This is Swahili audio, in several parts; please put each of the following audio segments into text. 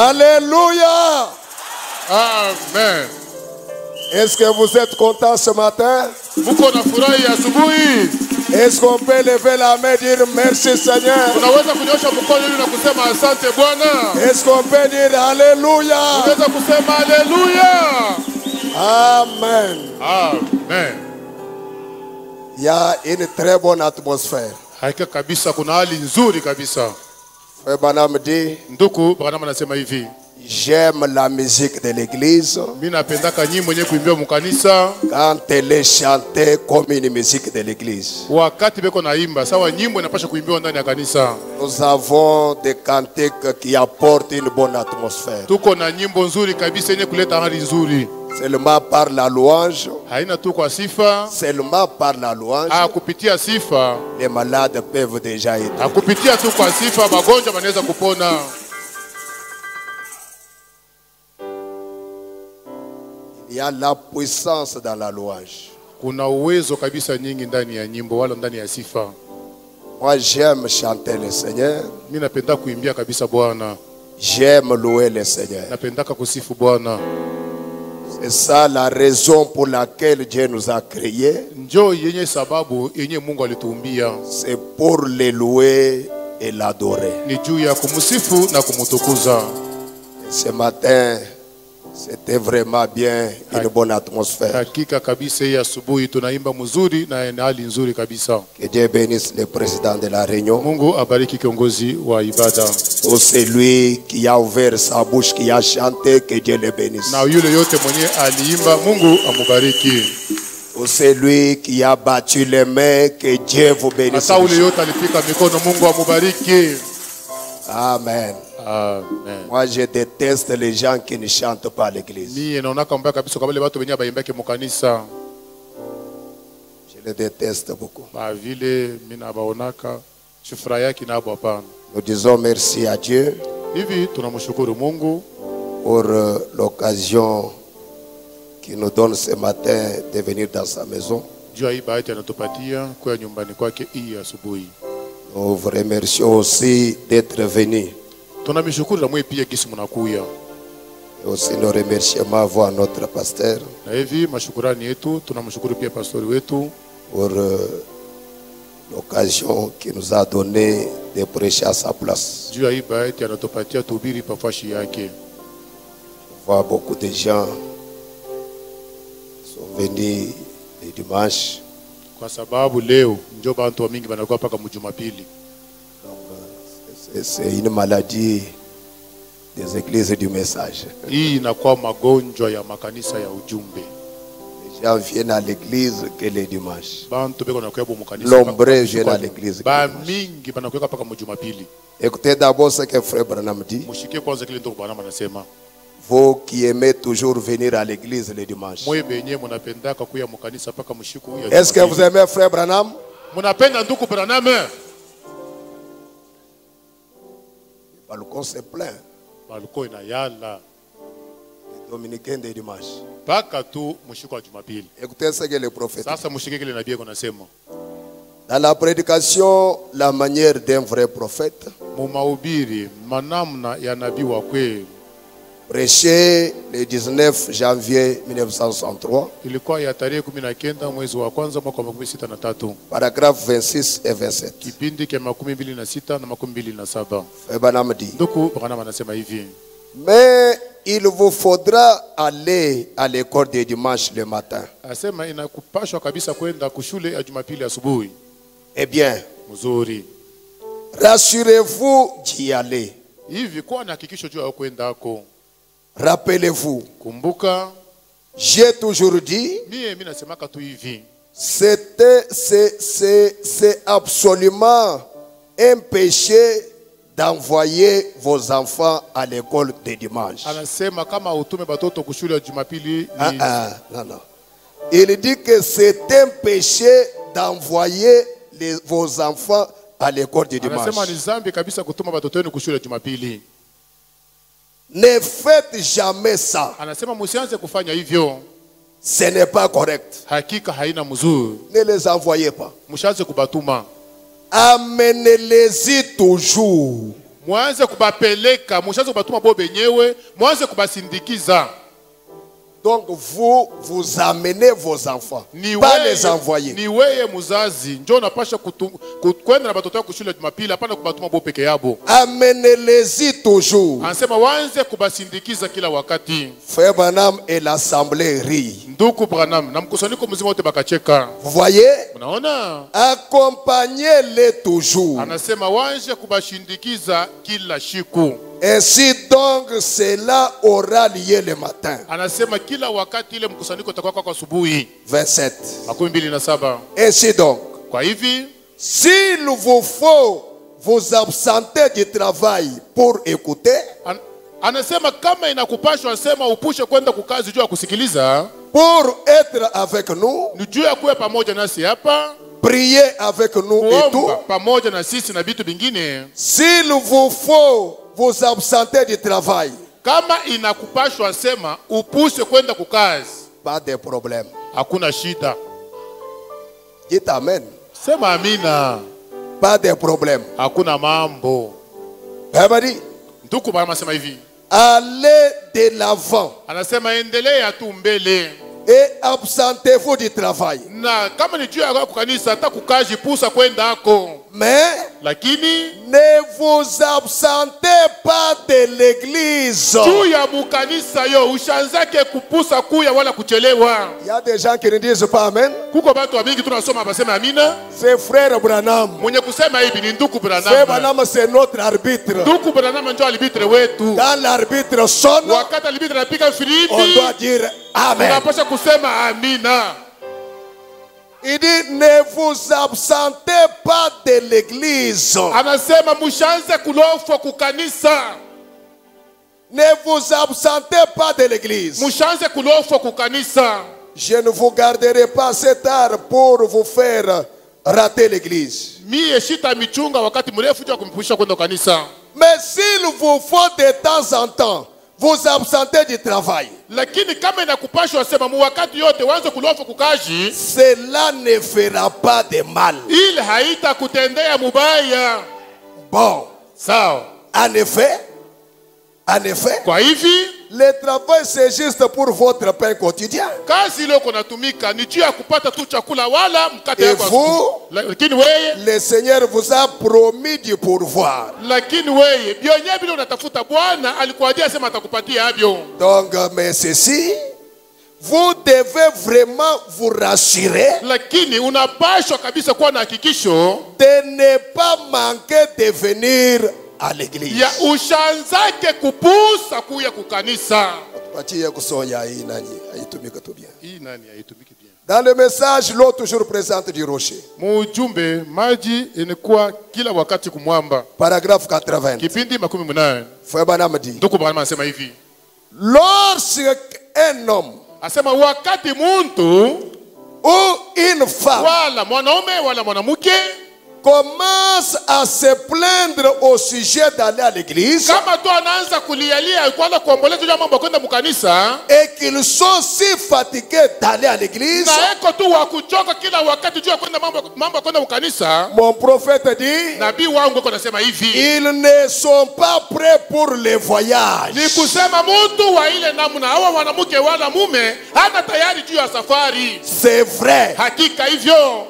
Alléluia. Amen. Est-ce que vous êtes content ce matin? Muko na furahi asubuhi? Est-ce qu'on peut lever la main et dire merci Seigneur? Unaweza kunyosha mkono ili na kusema asante Bwana? Est-ce qu'on peut dire Alléluia? Unaweza kusema Alléluia? Amen. Amen. Il y a une très bonne atmosphère. Hakika kabisa kuna hali nzuri kabisa. Frère Branham dit, Ndugu Branham anasema hivi, j'aime la musique de l'église mimi napendaka nyimbo yenye kuimbia mkanisa quand elle est chantée comme une musique de l'église. wakati beko naimba sawa nyimbo inapaswa kuimbiwa ndani ya kanisa. Nous avons des cantiques qui apportent une bonne atmosphère. Tuko na nyimbo nzuri kabisa yenye kuleta hali nzuri. Seulement par la louange, Haina tu kwa sifa, seulement par la louange, kupitia sifa, les malades peuvent déjà être. kupitia tu kwa sifa magonjwa manaweza kupona. Il y a la puissance dans la louange. Kuna uwezo kabisa nyingi ndani ya nyimbo wala ndani ya sifa. Moi j'aime chanter le Seigneur. Mimi napenda kuimbia kabisa Bwana. J'aime louer le Seigneur. Napendaka kusifu Bwana. C'est ça la raison pour laquelle Dieu nous a créés. Njoo yenye sababu yenye Mungu alituumbia. C'est pour le louer et l'adorer. Ni juu ya kumsifu na kumtukuza. Ce matin, c'était vraiment bien, une bonne atmosphère. Hakika kabisa hii asubuhi tunaimba mzuri na hali nzuri kabisa. Que Dieu bénisse le président de la réunion. Mungu abariki kiongozi wa ibada. Ou celui qui a ouvert sa bouche, qui a chanté, que Dieu le bénisse. Na yule yote mwenye aliimba Mungu amubariki. Ou celui qui a battu les mains, que Dieu vous bénisse. Hata yule yote alipika mikono Mungu amubariki. Amen. Amen. Moi je déteste les gens qui ne chantent pas à l'église. Mimi naona mbaya kabisa kwa wale watu wenye baimbake mkanisa. Je les déteste beaucoup. Ba vile mimi nabaonaka shufra yake na hapo hapana. Nous disons merci à Dieu Hivi tunamshukuru Mungu pour l'occasion qu'il nous donne ce matin de venir dans sa maison. juu ya hii bahati anatupatia kwa nyumbani kwake hii asubuhi. Nous vous remercions aussi d'être venus. Tunamshukuru na mwe pia kisi mnakuya. Et aussi nos remerciements à notre pasteur Na hivi mashukurani yetu tunamshukuru pia pastori wetu pour l'occasion qu'il nous a donné de prêcher à sa place. juu ya hii bahati anatupatia tuhubiri pafashi yake. Je vois beaucoup de gens sont venus le dimanche. Kwa sababu leo njoo bantu wa mingi banakuwa paka mjumapili. C'est une maladie des églises du message. Hii inakuwa magonjwa ya makanisa ya ujumbe. Les gens viennent à l'église que le dimanche. Bantu beko nakuwa mkanisa. Nombreux viennent à l'église. Ba mingi banakuwa paka mjumapili. Écoutez d'abord ce que frère Branham dit. Mushikie kwanza kile ndio Branham anasema. Vous qui aimez toujours venir à l'église le dimanche. Mwe benye mnapendaka kuya mkanisa paka mshiku ya. Est-ce que vous aimez frère Branham? Mnapenda ndugu Branham? Le balcon c'est plein. Balko inayala. Les dominicains de dimanche. Paka tu mshiku wa Jumapili. Écoutez ce que le prophète. Sasa mshike kile nabii anasema. Dans la prédication, la manière d'un vrai prophète. Mumahubiri manamna ya nabii wa kweli. Prêché le 19 janvier 1963. Ilikuwa ya tarehe 19 mwezi wa kwanza mwaka wa 2063. Paragraphe 26 et 27. Kipindi cha 26 na 27. Frère Branham dit. Ndugu Branham anasema hivi. Mais il vous faudra aller à l'école de dimanche le matin. Asema inakupashwa kabisa kwenda kushule ya Jumapili asubuhi. Eh bien, Mzuri. rassurez-vous d'y aller. Hivi kwa na hakikisho juu ya kwendako. Rappelez-vous. Kumbuka, J'ai toujours dit. mimi nasemaka tu hivi. C'est absolument un péché d'envoyer vos enfants à l'école de dimanche. Anasema kama utume batoto kushule ya Jumapili ni non. Il dit que c'est un péché d'envoyer vos enfants à l'école de dimanche. Anasema ni zambi kabisa kutuma batoto wenu kushule ya Jumapili. Ne faites jamais ça. Anasema msianze kufanya hivyo. Ce n'est pas correct. Hakika haina mzuri. Ne les envoyez pas. Mshaanze kubatuma. Amenez-les-y toujours. mwanze kubapeleka, mshaanze kubatuma bo benyewe, mwanze kubasindikiza. Donc vous amenez vos enfants, pas les envoyer. Ni weye muzazi njo unapasha kwenda na batoto yako shule Jumapili, hapana kubatuma bo peke yabo. Amenez-les-y toujours. Anasema wanze kubasindikiza kila wakati. Frère Branham et l'assemblée rit. Ndugu Branham na mkusanyiko mzima wote bakacheka. Vous voyez? Unaona? Accompagnez-les toujours. Anasema wanze kubashindikiza kila siku. Ainsi donc cela aura lieu le matin. Anasema kila wakati ile mkusanyiko utakuwa kwa asubuhi. 27. 27. Ainsi donc, kwa hivi, s'il vous faut vous absenter du travail pour écouter, anasema kama inakupashwa, anasema upushe kwenda kukazi juu ya kusikiliza, pour être avec nous, ni juu ya kuwa pamoja nasi hapa, prier avec nous et tout, pamoja na sisi na vitu vingine. S'il vous faut vous absenter du travail, kama inakupashwa, anasema upushe kwenda kukazi, pas de problème. Hakuna shida. Dites amen. Sema amina. Pas de problème. Hakuna mambo. Habari. Ndugu Branham anasema hivi, allez de l'avant. Anasema endelea tu mbele. Et absentez-vous du travail. Na kama ni juu ya kanisa, hata kukaji pusa kwenda hako. Mais lakini ne vous absentez pas de l'église. Juu ya mukanisa yo ushanzake kupusa kuya wala kuchelewa. Il y a des gens qui ne disent pas amen. Kuko batu wabingi tunasoma basema amina. C'est frère Branham. Mwenye kusema hivi ni ndugu Branham. Frère Branham c'est notre arbitre. Ndugu Branham ndio arbitre wetu. Quand l'arbitre sonne, wakati arbitre anapiga filimbi, on doit dire amen. Tunapaswa kusema amina. Il dit ne vous absentez pas de l'église. Anasema mushanze kulofwa kukanisa. Ne vous absentez pas de l'église. Mushanze kulofwa kukanisa. Je ne vous garderai pas cet art pour vous faire rater l'église. Mie shita michunga wakati mrefu juu kumpusha kwenda kanisa. Mais s'il vous faut de temps en temps vous absentez du travail, lakini kama inakupashwa sema mu wakati yote wanze kulofwa kukaji, cela ne fera pas de mal. Il haita kutendea mubaya. Bon, sawa. En effet, kwa hivi le travail c'est juste pour votre pain quotidien. Kazi ile kunatumika ni juu ya kupata tu chakula wala mkate yako. Et vous, lakini wewe, le Seigneur vous a promis du pourvoir. Lakini wewe bionye bila unatafuta Bwana alikuadia sema atakupatia habyo. Donc mais ceci, vous devez vraiment vous rassurer. Lakini unapashwa kabisa kuwa na hakikisho de ne pas manquer de venir à l'église. Ya ushanzake kupusa kuya kukanisa. Patia kusonya hii nani haitumiki tu bien. Hii nani haitumiki bien. Dans le message, l'eau toujours présente du rocher. Mujumbe maji inakuwa kila wakati kumwamba. Paragraphe 80. Kipindi 18. Frère Branham dit. Ndugu Branham anasema hivi. Lorsqu'un homme, asema wakati muntu ou une femme, wala mwanaume wala mwanamke commence à se plaindre au sujet d'aller à l'église, et qu'ils sont si fatigués d'aller à l'église, mon prophète dit, ils ne sont pas prêts pour les voyages. C'est vrai.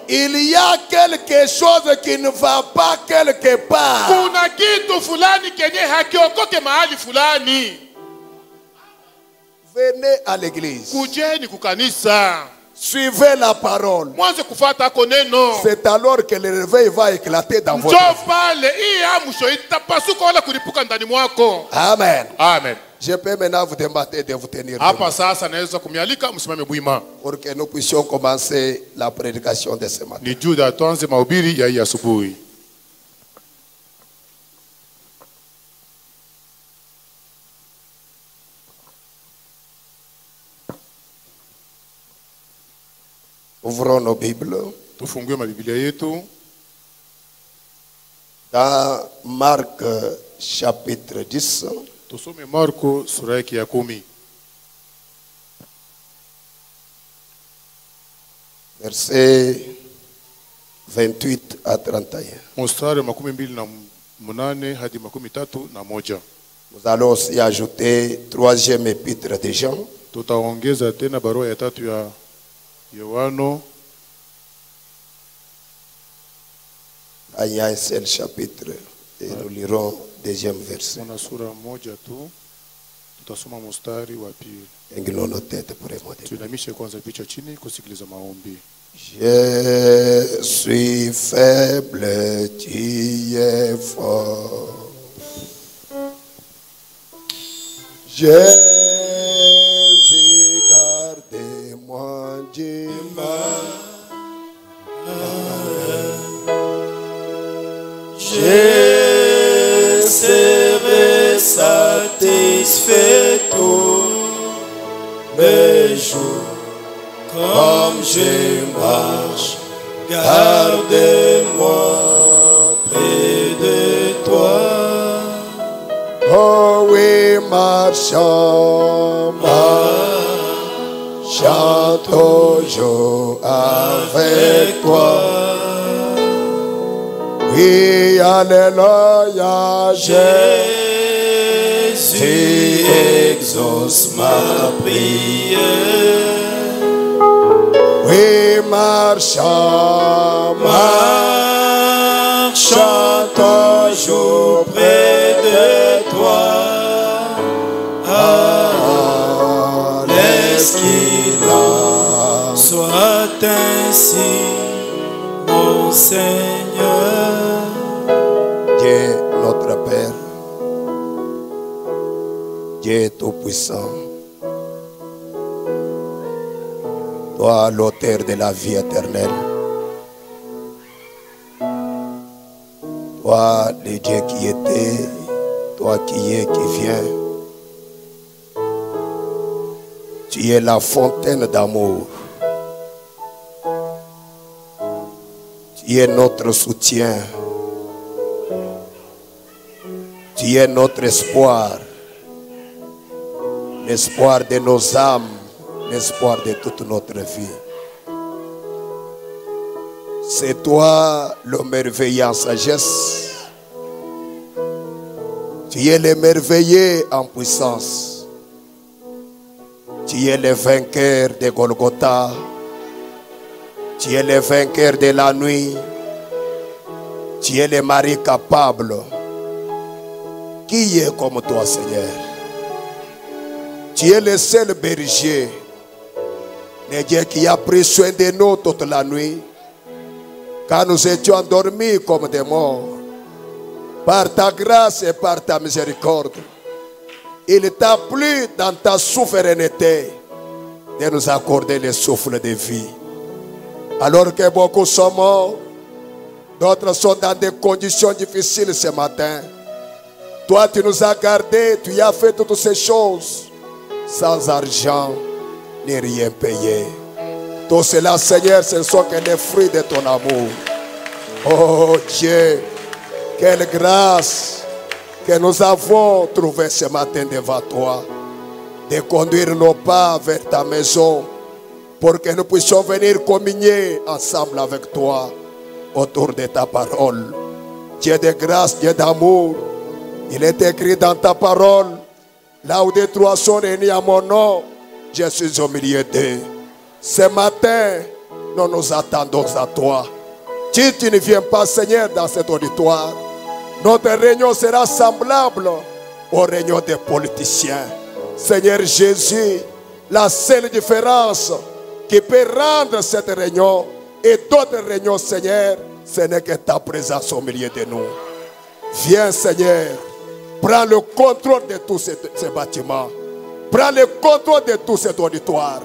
Il y a quelque chose qui ne va pas quelque part. Venez à l'église. Suivez la parole. C'est alors que le réveil va éclater dans votre vie. Amen. Amen. Je peux maintenant vous demander de vous tenir pour que nous puissions commencer la prédication de ce matin. Ouvrons nos Bibles. Dans Marc chapitre 10. Tusome Marko sura yake ya 10. Versets 28 à 31. Mstari wa 22 8 hadi 31. Nous allons aussi ajouter 3e épître de Jean. Tutaongeza tena barua ya 3 ya Yohano. Il y a un seul chapitre et nous lirons 2e verset. Kuna sura moja tu. Tutasoma mstari wa pili. Inclinons nos têtes pour écouter. Tuinamishe kwanza vichwa chini kusikiliza maombi. Je suis faible, tu es fort. Jésus, gardez-moi du mal. Je serai satisfait tous mes jours. Comme je marche, garde-moi près de toi. Oh oui, marchons, marchons toujours avec toi. Oui, alléluia, Jésus exauce ma prière. Oui, marchons, marchons toujours près de toi. Ah, laisse qu'il en soit ainsi, mon Seigneur. Dieu notre Père, Dieu Tout-Puissant, toi l'auteur de la vie éternelle, toi le Dieu qui était, toi qui es, qui vient, tu es la fontaine d'amour, tu es notre soutien, tu es notre espoir, l'espoir de nos âmes, l'espoir de toute notre vie. C'est toi le merveilleux en sagesse. Tu es le merveilleux en puissance. Tu es le vainqueur de Golgotha. Tu es le vainqueur de la nuit. Tu es le mari capable. Qui est comme toi, Seigneur? Tu es le seul berger. Le Dieu qui a pris soin de nous toute la nuit. Quand nous étions endormis comme des morts. Par ta grâce et par ta miséricorde. Il t'a plu dans ta souveraineté de nous accorder le souffle de vie. Alors que beaucoup sont morts, d'autres sont dans des conditions difficiles ce matin. Toi, tu nous as gardés, tu as fait toutes ces choses sans argent ni rien payé. Tout cela, Seigneur, ce ne sont que les fruits de ton amour. Oh Dieu, quelle grâce que nous avons trouvée ce matin devant toi, de conduire nos pas vers ta maison pour que nous puissions venir communier ensemble avec toi autour de ta parole. Dieu de grâce, Dieu d'amour, il est écrit dans ta parole, là où des trois sont réunis à mon nom, je suis au milieu d'eux. Ce matin, nous nous attendons à toi. Si tu ne viens pas, Seigneur, dans cet auditoire, notre réunion sera semblable aux réunions des politiciens. Seigneur Jésus, la seule différence qui peut rendre cette réunion et d'autres réunions, Seigneur, ce n'est que ta présence au milieu de nous. Viens, Seigneur, prends le contrôle de tous ces bâtiments. Prends le contrôle de tout cet auditoire.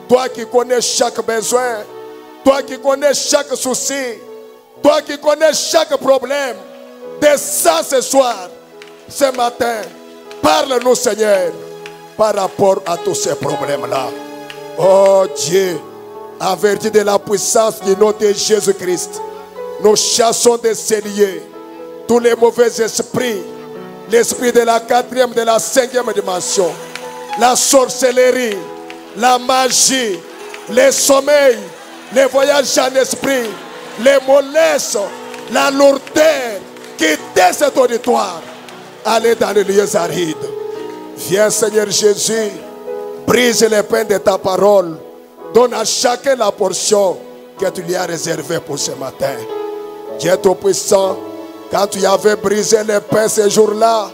Toi qui connais chaque besoin, toi qui connais chaque souci, toi qui connais chaque problème, descends ce soir, ce matin, parle-nous, Seigneur, par rapport à tous ces problèmes-là. Oh Dieu, en vertu de la puissance du nom de Jésus-Christ, nous chassons de ces lieux tous les mauvais esprits, l'esprit de la 4e, de la 5e dimension, la sorcellerie, la magie, les sommeils, les voyages en esprit, les mollesses, la lourdeur, quitter cet auditoire, aller dans les lieux arides. Viens Seigneur Jésus, brise les pains de ta parole. Donne à chacun la portion que tu lui as réservée pour ce matin. Dieu Tout-Puissant, quand tu avais brisé les pains ce jour-là,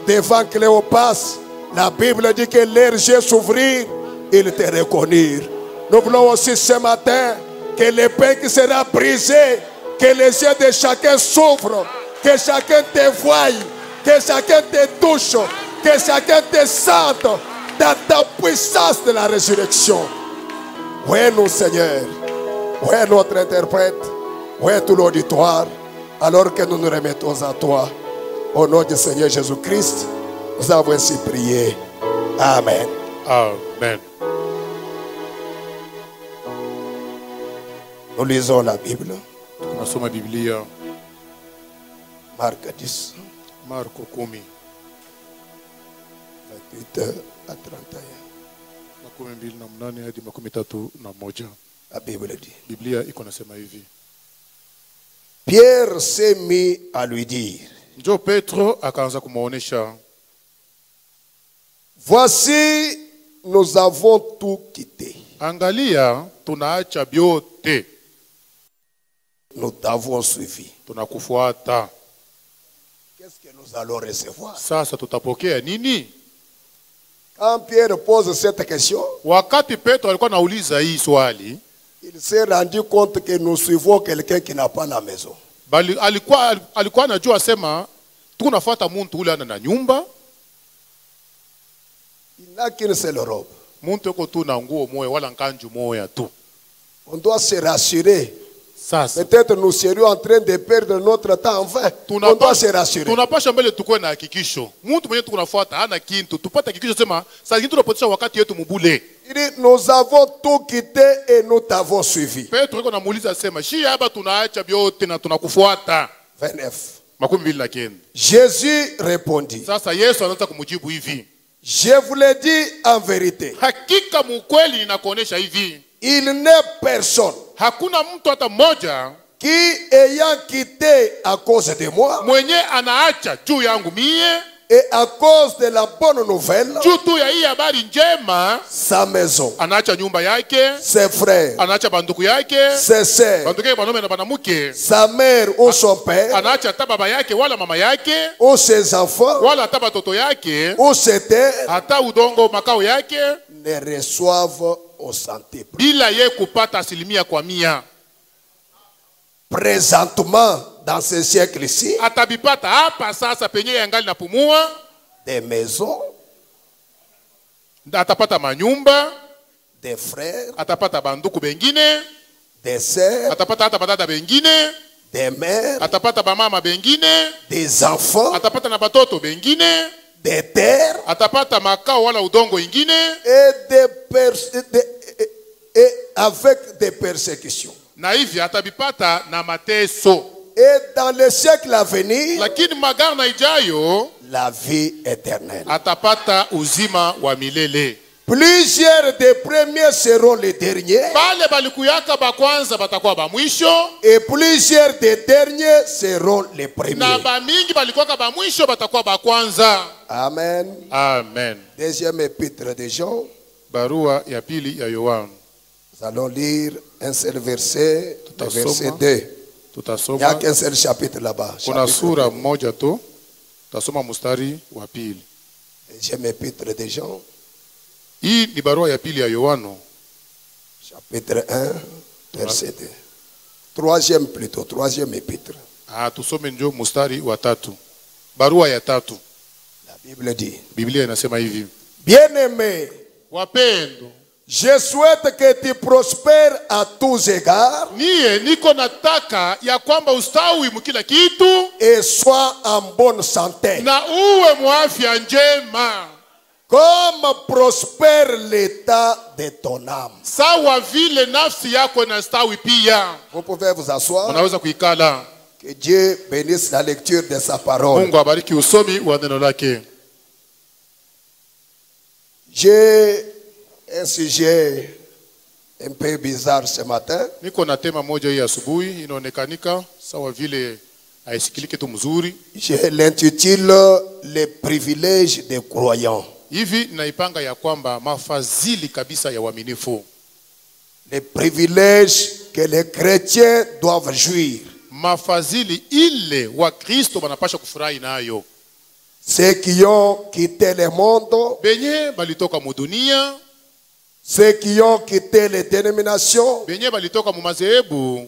devant Cléopas, la Bible dit que leurs yeux s'ouvrirent, ils te reconnurent. Nous voulons aussi ce matin que le pain qui sera brisé, que les yeux de chacun s'ouvrent, que chacun te voie, que chacun te touche, que chacun te sente dans ta puissance de la résurrection. Où est nous, Seigneur? Où est notre interprète? Où est tout l'auditoire? Alors que nous nous remettons à toi. Au nom du Seigneur Jésus-Christ, nous avons ainsi prié. Amen. Amen. Nous lisons la Bible. Tunasoma Biblia Marc 10, Marko 10 28 à 31. 28 hadi 31. La Bible dit. Biblia iko nasema hivi. Pierre s'est mis à lui dire, Njo Petro akaanza kumuonesha, voici, nous avons tout quitté. angalia tunaacha byote, Nous t'avons suivi. tunakufuata. Qu'est-ce que nous allons recevoir? Sasa tutapokea nini? Quand Pierre pose cette question, Wakati Petro alikuwa nauliza hii swali, il s'est rendu compte que nous suivons quelqu'un qui n'a pas la maison. bali alikuwa anajua sema tunafuata muntu ule ana na nyumba, Il n'a qu'une seule robe. muntu yuko tu na nguo moya wala nkanju moya tu. On doit se rassurer. Sasa Peut-être nous serions en train de perdre notre temps en vain. On doit se rassurer. tunapasha mbele tukuwe na hakikisho. Muntu mwenye tukunafuata hana kintu, tupate hakikisho sema sasa kitu tunapotesha wakati yetu mubule. Il dit, nous avons tout quitté et nous t'avons suivi. Petro yuko namuuliza sema, shi hapa tunaacha byote na tunakufuata. 29. 29. Jésus répondit, Sasa Yesu anaanza kumjibu hivi, je vous le dis en vérité, hakika mukweli ninakuonesha hivi, il n'est personne hakuna mtu hata mmoja qui, ayant quitté à cause de moi mwenye anaacha juu yangu mie, et à cause de la bonne nouvelle, juu tu ya hii habari njema, sa maison, anaacha nyumba yake, ses frères, anaacha banduku yake, ses sœurs, banduku yake banaume na banamuke, sa mère ou son père, anaacha hata baba yake wala mama yake, ou ses enfants, wala hata batoto yake, ou ses terres, hata udongo makao yake, ne reçoivent au centuple. bila ye kupata 100%. Présentement, dans ce siècle-ci, Atabipata hapa sasa penye yangali napumua, des maisons, atapata manyumba, des frères, atapata banduku bengine, des sœurs, atapata hata badada bengine, des mères, atapata bamama bengine, des enfants, atapata na batoto bengine, des terres atapata makao wala udongo ingine, et avec des persécutions. na hivi atabipata na mateso. Et dans le siècle à venir, Lakini magarna ijayo la vie éternelle. atapata uzima wa milele. Plusieurs des premiers seront les derniers Bale balikuyaka ba kwanza batakuwa ba mwisho, et plusieurs des derniers seront les na premiers. ba mingi balikuwaka ba mwisho batakuwa ba kwanza. Amen. Amen. Deuxième épître de Jean. Barua ya pili ya Yohana. Nous allons lire un seul verset, le Tutasoma. verset 2. Il n'y a Tutasoma qu'un seul chapitre là-bas. kuna Chapitre sura 2. moja tu. Tutasoma mstari wa pili. Deuxième épître de Jean, Hii ni barua ya pili ya Yohana. chapitre 1, verset 2. Troisième plutôt, troisième épître. Tusome njo mstari wa tatu. Barua ya tatu. La Bible dit, Biblia inasema hivi. bien-aimé, Wapendo, je souhaite que tu prospères à tous égards niye niko nataka ya kwamba ustawi mkila kitu et sois en bonne santé, na uwe mwafya njema, comme prospère l'état de ton âme. sawa vile nafsi yako inastawi pia. Vous pouvez vous asseoir. Unaweza kuikala. Que Dieu bénisse la lecture de sa parole. Mungu abariki usomi wa neno lake. J'ai un sujet un peu bizarre ce matin. Niko na tema moja hii asubuhi inaonekanika sawa vile aisikilike tu mzuri. Je l'intitule les privilèges des croyants. Hivi naipanga ya kwamba mafadhili kabisa ya waaminifu. Les privilèges que les chrétiens doivent jouir. Mafadhili ile wa Kristo banapasha kufurahi nayo. Ceux qui ont quitté le monde, Benye balitoka mu dunia, ceux qui ont quitté les dénominations, benye balitoka mu madhehebu,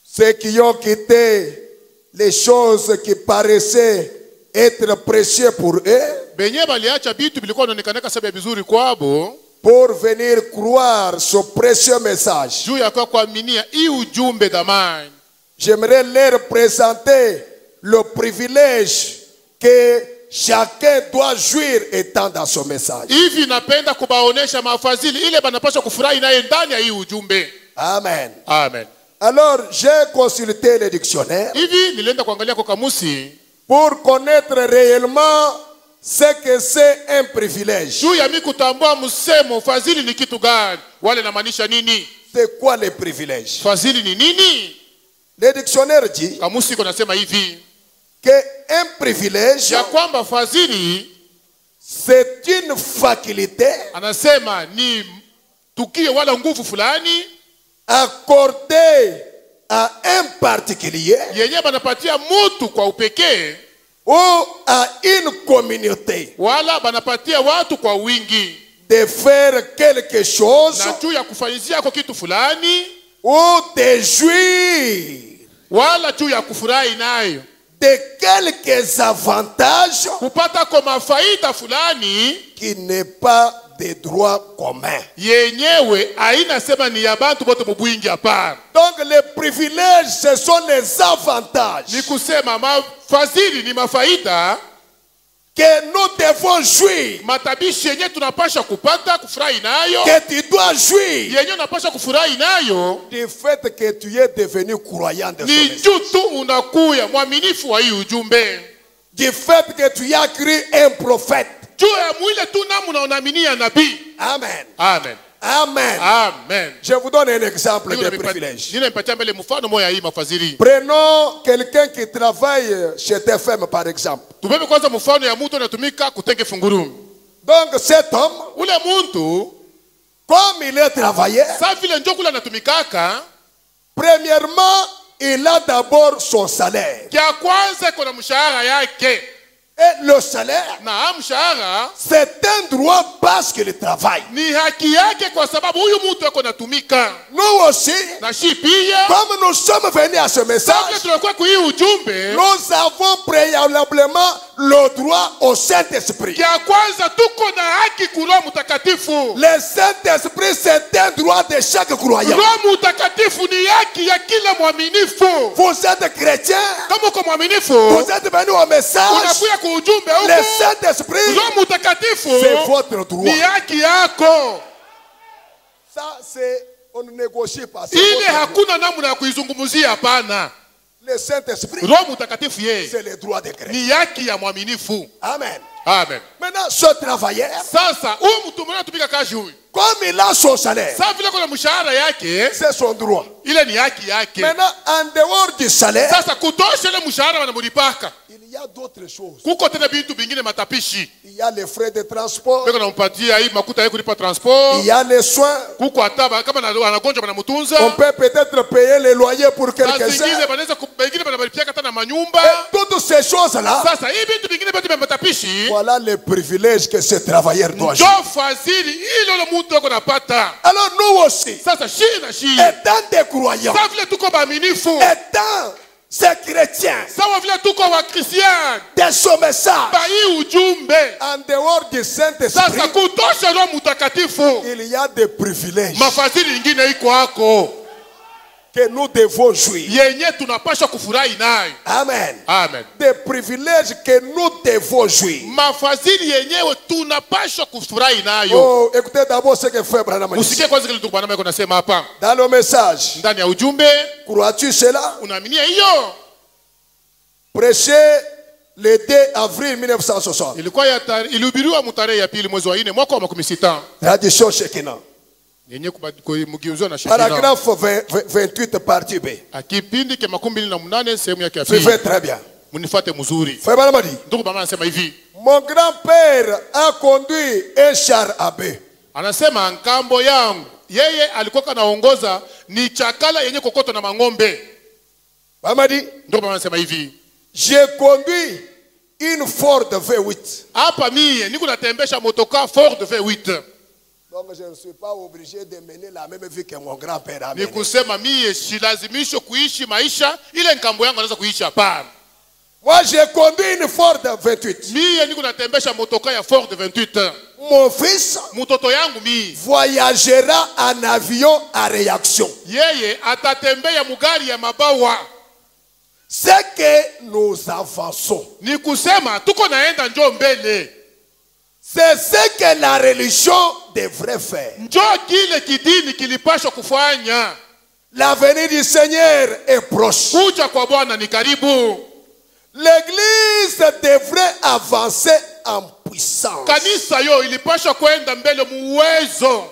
ceux qui ont quitté les choses qui paraissaient être précieuses pour eux, benye baliacha bitu bilikuwa inaonekana sababu vizuri kwabo, pour venir croire ce précieux message. juu ya kuaminia hii ujumbe damani. J'aimerais leur présenter le privilège que chacun doit jouir étant dans ce message. Hivi napenda kubaonesha mafadhili ile banapaswa kufurahi naye ndani ya hii ujumbe. Amen. Amen. Alors, j'ai consulté le dictionnaire Hivi nilienda kuangalia kwa kamusi pour connaître réellement ce que c'est un privilège. juu ya mimi kutambua msemo fadhili ni kitu gani, wale namaanisha nini. C'est quoi les privilèges? Fadhili ni nini? Le dictionnaire dit Kamusi iko nasema hivi que un privilège, ya kwamba fadhili c'est une faculté anasema ni tukio wala nguvu fulani accordée à un particulier yenye banapatia mtu kwa upekee ou à une communauté wala banapatia watu kwa wingi, de faire quelque chose na juu ya kufanyizia kwa kitu fulani ou de jouir wala juu ya kufurahi nayo, de quelques avantages kupata kwa mafaida fulani qui n'est pas de droit commun. yenyewe haina sema ni ya bantu bote mubwingi, hapana. Donc les privilèges, ce sont les avantages Ni kusema mafadhili ni mafaida, que nous devons jouir, matabishi yenye tunapasha kupata kufurahi nayo, que tu dois jouir yenye unapasha kufurahi nayo du fait que tu es devenu croyant de ce ni message. juu tu unakuya mwaminifu wa hii ujumbe, Du fait que tu as cru un prophète. juu ya mwile tu namu unaaminia nabii. Amen. Amen. Amen. Amen. Je vous donne un exemple de privilège. Ninampatia mbele mfano moja hii mafadhili. Prenons quelqu'un qui travaille chez TFM par exemple. Tubebe kwanza mfano ya mtu anatumika kutenge funguru. Donc cet homme, Ule mtu comme il est travaillé, sa vile njoo kula anatumikaka, premièrement, il a d'abord son salaire. kia kwanza kuna mshahara yake. Et le salaire, Na mshahara c'est un droit parce qu'il travaille. ni haki yake kwa sababu huyu mtu yako natumika. Nous aussi, Na shi pia comme nous sommes venus à ce kabla message, tunakuwa kwa hii ujumbe, nous avons préalablement le droit au Saint-Esprit. kia kwanza tuko na haki kwa Roho Mtakatifu. Le Saint-Esprit, c'est un droit de chaque croyant. Roho Mtakatifu ni haki ya kila mwaminifu. Vous êtes chrétien, Kama uko mwaminifu vous êtes venu au message, unakuya kwa ujumbe le huko, Saint-Esprit, Roho Mtakatifu c'est votre droit. ni haki yako. Ça, c'est, on ne négocie pas. C'est Ile votre droit. hakuna namna ya kuizungumzia, hapana. Le Saint-Esprit, Roho Mtakatifu yeye c'est le droit des chrétiens. ni haki ya mwaminifu. Amen. Amen. Maintenant, ce travailleur, Sasa huyu mtu mmoja anatumika kazi huyu, comme il a son salaire, sasa vile kuna mshahara yake, c'est son droit. ile ni haki yake. Maintenant, en dehors du salaire, Sasa kutosha ile mshahara wanamlipaka, il y a d'autres choses. kuko tena vitu vingine matapishi. Il y a les frais de transport, Beko nampatia hii makuta yake kulipa transport, il y a les soins. kuko hata kama anagonjwa On wanamtunza. peut peut-être payer les loyers pour Saa quelques zingine heures. wanaweza wengine wanamlipia hata na manyumba. Et toutes ces choses-là, Sasa hii vitu vingine vyote vya matapishi voilà les privilèges que ce travailleur doit jouer. ndio fadhili ile ile mtu yako napata. Alors nous aussi, Sasa shi na shi, étant des croyants, sawa vile tuko baaminifu, étant ces chrétiens, sawa vile tuko wa Kristiani, de ce message, ba hii ujumbe. en dehors du Saint-Esprit, Sasa kutosha Roho Mtakatifu, il y a des privilèges mafadhili nyingine iko hako que nous devons jouir. yenye tunapaswa kufurahi nayo. Amen. Amen. Des privilèges que nous devons jouir. Mafadhili yenyewe tunapaswa kufurahi nayo. Oh, écoutez d'abord ce que fait Branham dit. Usikie kwanza kile ndugu Branham anasema hapa Dans le message, ndani ya ujumbe. crois-tu cela? Unaaminia hiyo? Prêché le 2 avril 1960. Ilikuwa ilihubiriwa mtarehe ya pili mwezi wa 4 mwaka wa 16. Tradition Shekinah. yenye kugeuzwa na Shekina. Paragraphe 28 partie B. Akipindi ke 28 sehemu yake ya Suivez pili. très bien. Munifate mzuri. Frère Balamadi. Ndugu mama anasema hivi. Mon grand-père a conduit un char à bœuf. Anasema nkambo yangu yeye alikuwa kanaongoza ni chakala yenye kokoto na mangombe. Balamadi. Ndugu mama anasema hivi. J'ai conduit une Ford V8. Hapa mie niko natembesha motoka Ford V8. Donc je ne suis pas obligé de mener la même vie que mon grand-père a Ni mené. kusema mie silazimisho kuishi maisha ile nkambo yangu anaweza kuishi hapana. Moi j'ai conduit une Ford 28. Mie niko natembesha motoka ya Ford 28. Mon fils Mtoto yangu mie voyagera en avion à réaction. yeye atatembea mugari ya mabawa. C'est que nous avançons. Ni kusema tuko naenda njo mbele. C'est ce que la religion devrait faire. Njo kile kidini kilipashwa kufanya. L'avenir du Seigneur est proche. Kuja kwa Bwana ni karibu. L'église devrait avancer en puissance. Kanisa yo ilipashwa kwenda mbele muwezo.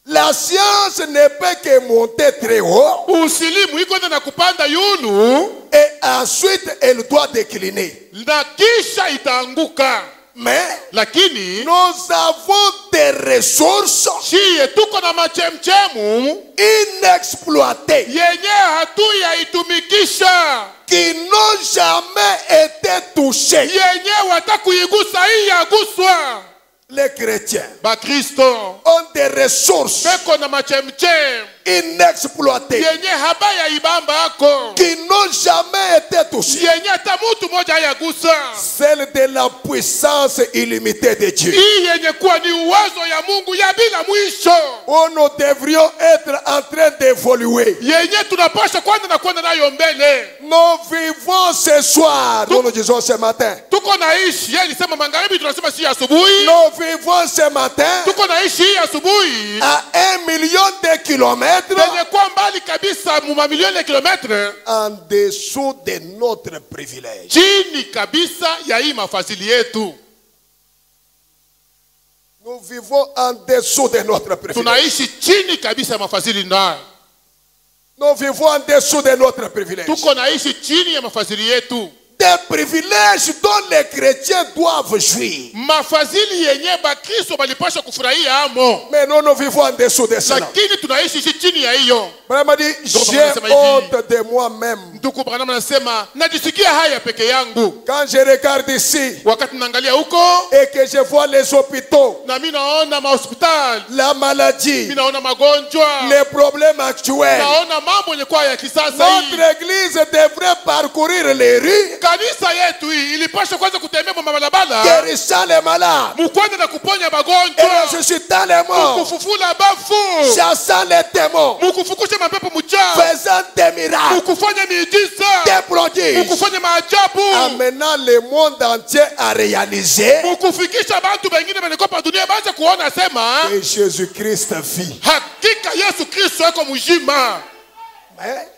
La science ne peut que monter très haut. Usilimu iko na kupanda yulu Et ensuite elle doit décliner. na kisha itaanguka. Mais Lakini nous avons des ressources chie tuko na machemchemu inexploitées yenye hatuyaitumikisha, qui n'ont jamais été touchées. yenye watakuigusa hii yaguswa. Les chrétiens Bakristo ont des ressources beko na machemchem inexploitées yenye habaya ibamba ako, qui n'ont jamais été touchées. yenye hata mutu moja hayagusa. Celle de la puissance illimitée de Dieu. Hii yenye kuwa ni uwezo ya Mungu ya bila mwisho, Où nous devrions être en train d'évoluer. yenye tunapasha kwenda nayo mbele. Nous vivons ce soir, nous disons ce matin. Tuko naishi, yeye alisema magharibi, tunasema si asubuhi. Nous vivons ce matin Tuko naishi hii asubuhi à 1 million de kilomètres yenye kuwa mbali kabisa mu mamilioni ya kilometre, en dessous de notre privilège. chini kabisa ya hii mafadhili yetu. Nous vivons en dessous de notre privilège. Tunaishi chini kabisa ya mafadhili nayo. Nous vivons en dessous de notre privilège. Tuko naishi chini ya mafadhili yetu. Des privilèges dont les chrétiens doivent jouir. Mafadhili yenye bakristo balipasha kufurahia amo. Mais nous vivons en dessous de cela. Lakini tunaishi chini ya hiyo. Branham dit, j'ai honte de moi-même. Ndugu Branham anasema najisikia haya peke yangu. Quand je regarde ici Wakati naangalia huko et que je vois les hôpitaux, na mimi naona mahospitali, la maladie, mimi naona magonjwa, les problèmes actuels, naona mambo yenye kwa ya kisasa notre hii. église devrait parcourir les rues, Kanisa yetu hii ilipaswa kwanza kutembea kwa mabalabala, guérissant les malades, mkwenda na kuponya et magonjwa, ressuscitant les morts, mukufufula bafu, chassant les démons, mukufukusha mapepo mchafu, faisant des miracles, mukufanya miujiza, des prodiges, mukufanya maajabu, amenant le monde entier à réaliser mukufikisha bantu bengine balikopa dunia baanze kuona sema que Jésus-Christ vit. hakika Yesu Kristo yako mzima. Mais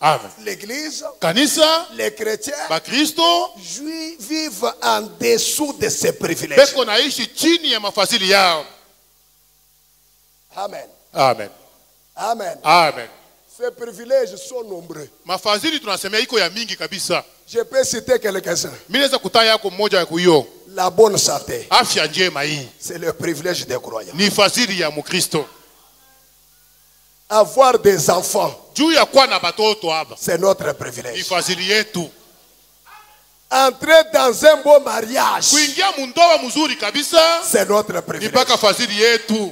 Amen. l'église, Kanisa les chrétiens Bakristo vivent en dessous de ces privilèges. beko naishi chini ya mafadhili yao. Amen. Amen. Amen. Amen. Ces privilèges sont nombreux. Mafadhili tunasemea iko ya mingi kabisa. Je peux citer quelques-uns. Mimi naweza kutaya yako mmoja ya kuyo. La bonne santé, Afya njema hii c'est le privilège des croyants. ni fadhili ya Mkristo. Avoir des enfants, Juu ya kuwa na batoto hapa c'est notre ni privilège. fadhili yetu. Entrer dans un beau mariage, Kuingia mundoa mzuri kabisa c'est notre ni privilège. mpaka fadhili yetu.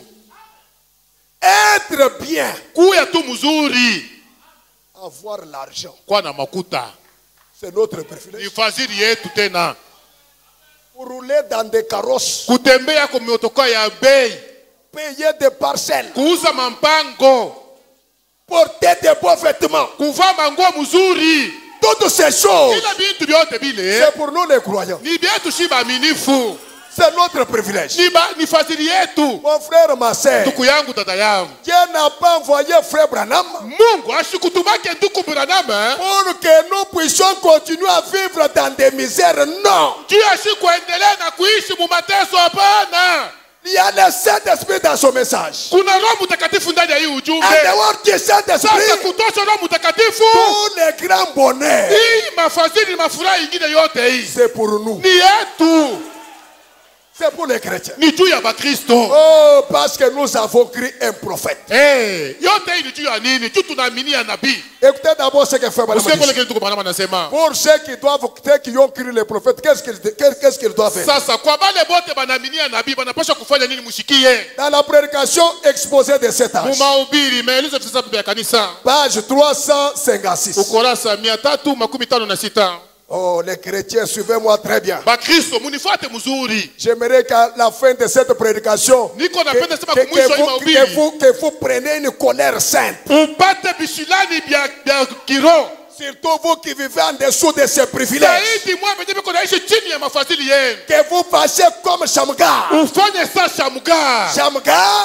Être bien, Kuya tu mzuri, avoir l'argent, kuwa na makuta c'est notre ni privilège. fadhili yetu tena. Pour rouler dans des carrosses, Kutembea kwa motoka ya bei, payer des parcelles, kuuza mampango, porter des beaux vêtements, kuvaa manguo mzuri, toutes ces choses, ila bintu vyote bile c'est pour nous les croyants. ni vyetu shi baaminifu, C'est notre privilège. ni fadhili yetu. Mon frère, ma sœur, Ndugu yangu, dada yangu, Dieu n'a pas envoyé frère Branham Mungu ashikutumake ndugu Branham pour que nous puissions continuer à vivre dans des misères. Non. juu ashikuendelea na kuishi mu mateso. Hapana, Il y a le Saint-Esprit dans son message. Kuna Roho Mtakatifu ndani ya hii ujumbe. En dehors du Saint-Esprit, Sasa kutosha Roho Mtakatifu, tous les grands bonheurs, hii mafadhili mafuraha ingine yote hii c'est pour nous. ni yetu, C'est pour les chrétiens. ni juu ya Bakristo. Oh, parce que nous avons cru un prophète. Yote hii ni juu ya nini? Juu tunaamini ya nabii. Écoutez d'abord ce que fait Branham Usikie kule dit. kile tuko Branham anasema. Pour ceux qui ont cru les prophètes, qu'est-ce qu'ils doivent faire? Sasa kwa bale bote banaamini ya nabii banapaswa kufanya nini? Mushikie. Dans la prédication exposée de cet âge, Mumahubiri maelezo visa ya kanisa. page 356. Ukurasa 356. Oh, les chrétiens, suivez-moi très bien. Bakristo munifuate mzuri. J'aimerais qu'à la fin de cette prédication, Niko napenda sema kumwisho hii mahubiri. que vous preniez une colère sainte. Upate bishilani bya kiroho. Surtout vous qui vivez en dessous de ces privilèges. Zaidi mwa mwenye kunaishi chini ya mafadhili yenu. Que vous fassiez comme Shamgar. Ufanye sa Shamgar.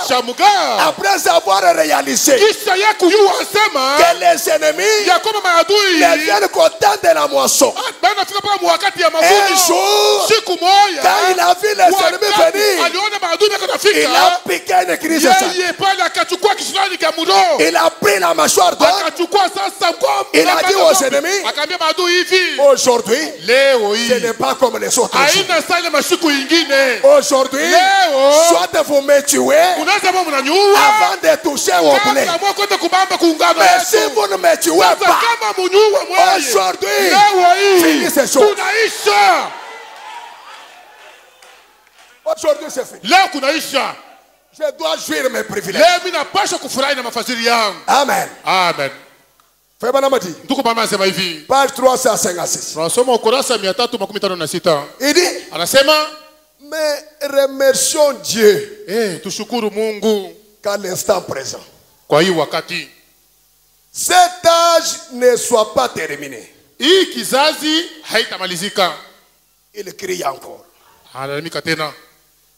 Shamgar, après avoir réalisé Kisha ya kuyua asema que les ennemis ya kama maadui ne viennent qu'au temps de la moisson. banafika mpaka wakati ya Un mavuno. jour, Siku moja quand il a vu les ennemis venir, aliona maadui yako il nafika. a piqué une crise. Yeye pale akachukua kishilani cha muro. Il a pris la mâchoire d'or. Akachukua sasa ngome. Il a dit aux ennemis, akaambia maadui hivi. aujourd'hui, Leo ce hii n'est pas comme les autres jours. haina sale mashiku ingine. Aujourd'hui, Leo soit vous me tuez unaweza mbona mnanyua avant de toucher au blé. kama kwenda kubamba kuungama. Mais si vous ne me tuez Sasa pas, kama munyua mwaye. aujourd'hui, Leo hii fini ces choses. kunaisha. Aujourd'hui, c'est fini. Leo kunaisha. Je dois jouir mes privilèges. Leo mimi napaswa kufurahi na mafadhili yangu. Amen. Amen. Fais Branham dit, Ndugu mama anasema hivi. page 356. Tunasoma ukurasa 356. Il dit, Anasema mais remercions Dieu tushukuru Mungu qu'à l'instant présent, kwa hii wakati. cet âge ne soit pas terminé. Hii kizazi haitamalizika. Il crie encore. Analalamika tena.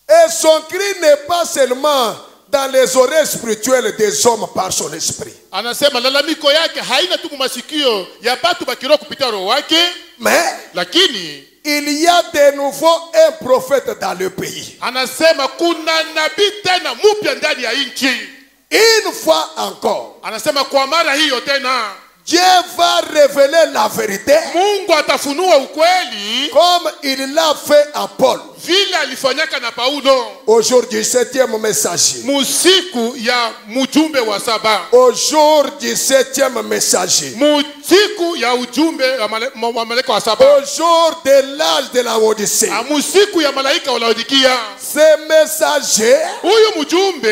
Et son cri n'est pas seulement dans les oreilles spirituelles des hommes par son esprit. Anasema lalamiko yake haina tu masikio ya batu bakiro kupitia roho wake, Mais lakini il y a de nouveau un prophète dans le pays. anasema kuna nabii tena mpya ndani ya nchi. Une fois encore, Anasema kwa mara hiyo tena Dieu va révéler la vérité Mungu atafunua ukweli comme il l'a fait à Paul. vile alifanyaka na Paulo Au jour du 7e messager. musiku ya mjumbe wa saba. Au jour du 7e messager. Musiku ya ujumbe wa malaika wa saba. Au jour de l'âge de la Odyssée. Musiku ya malaika wa Laodikia. Ce messager Huyu mjumbe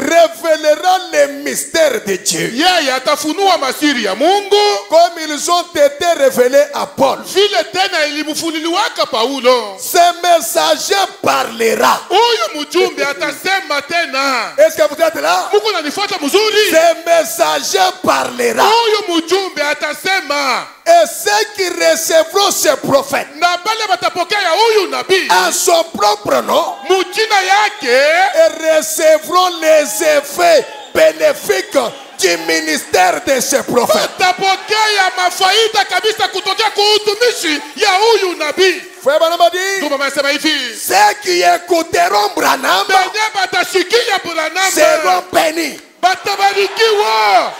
révélera les mystères de Dieu. yeye atafunua masiri ya Mungu Comme ils ont été révélés à Paul. vile tena ilimfunuliwaka Paulo. Ce messager parlera. Huyu mjumbe atasema tena. Est-ce que vous êtes là? Mungu ananifuata mzuri. Ce messager parlera. Huyu mjumbe atasema. Et ceux qui recevront ce prophète Na bale batapokea ya huyu nabii en son propre nom mujina yake et recevront les effets bénéfiques du ministère de ce prophète. batapokea mafaida kabisa kutokea kwa utumishi ya huyu nabii. Frère Branham dit, Ndugu mama anasema hivi. ceux qui écouteront Branham Benye batashikia Branham seront bénis. batabarikiwa.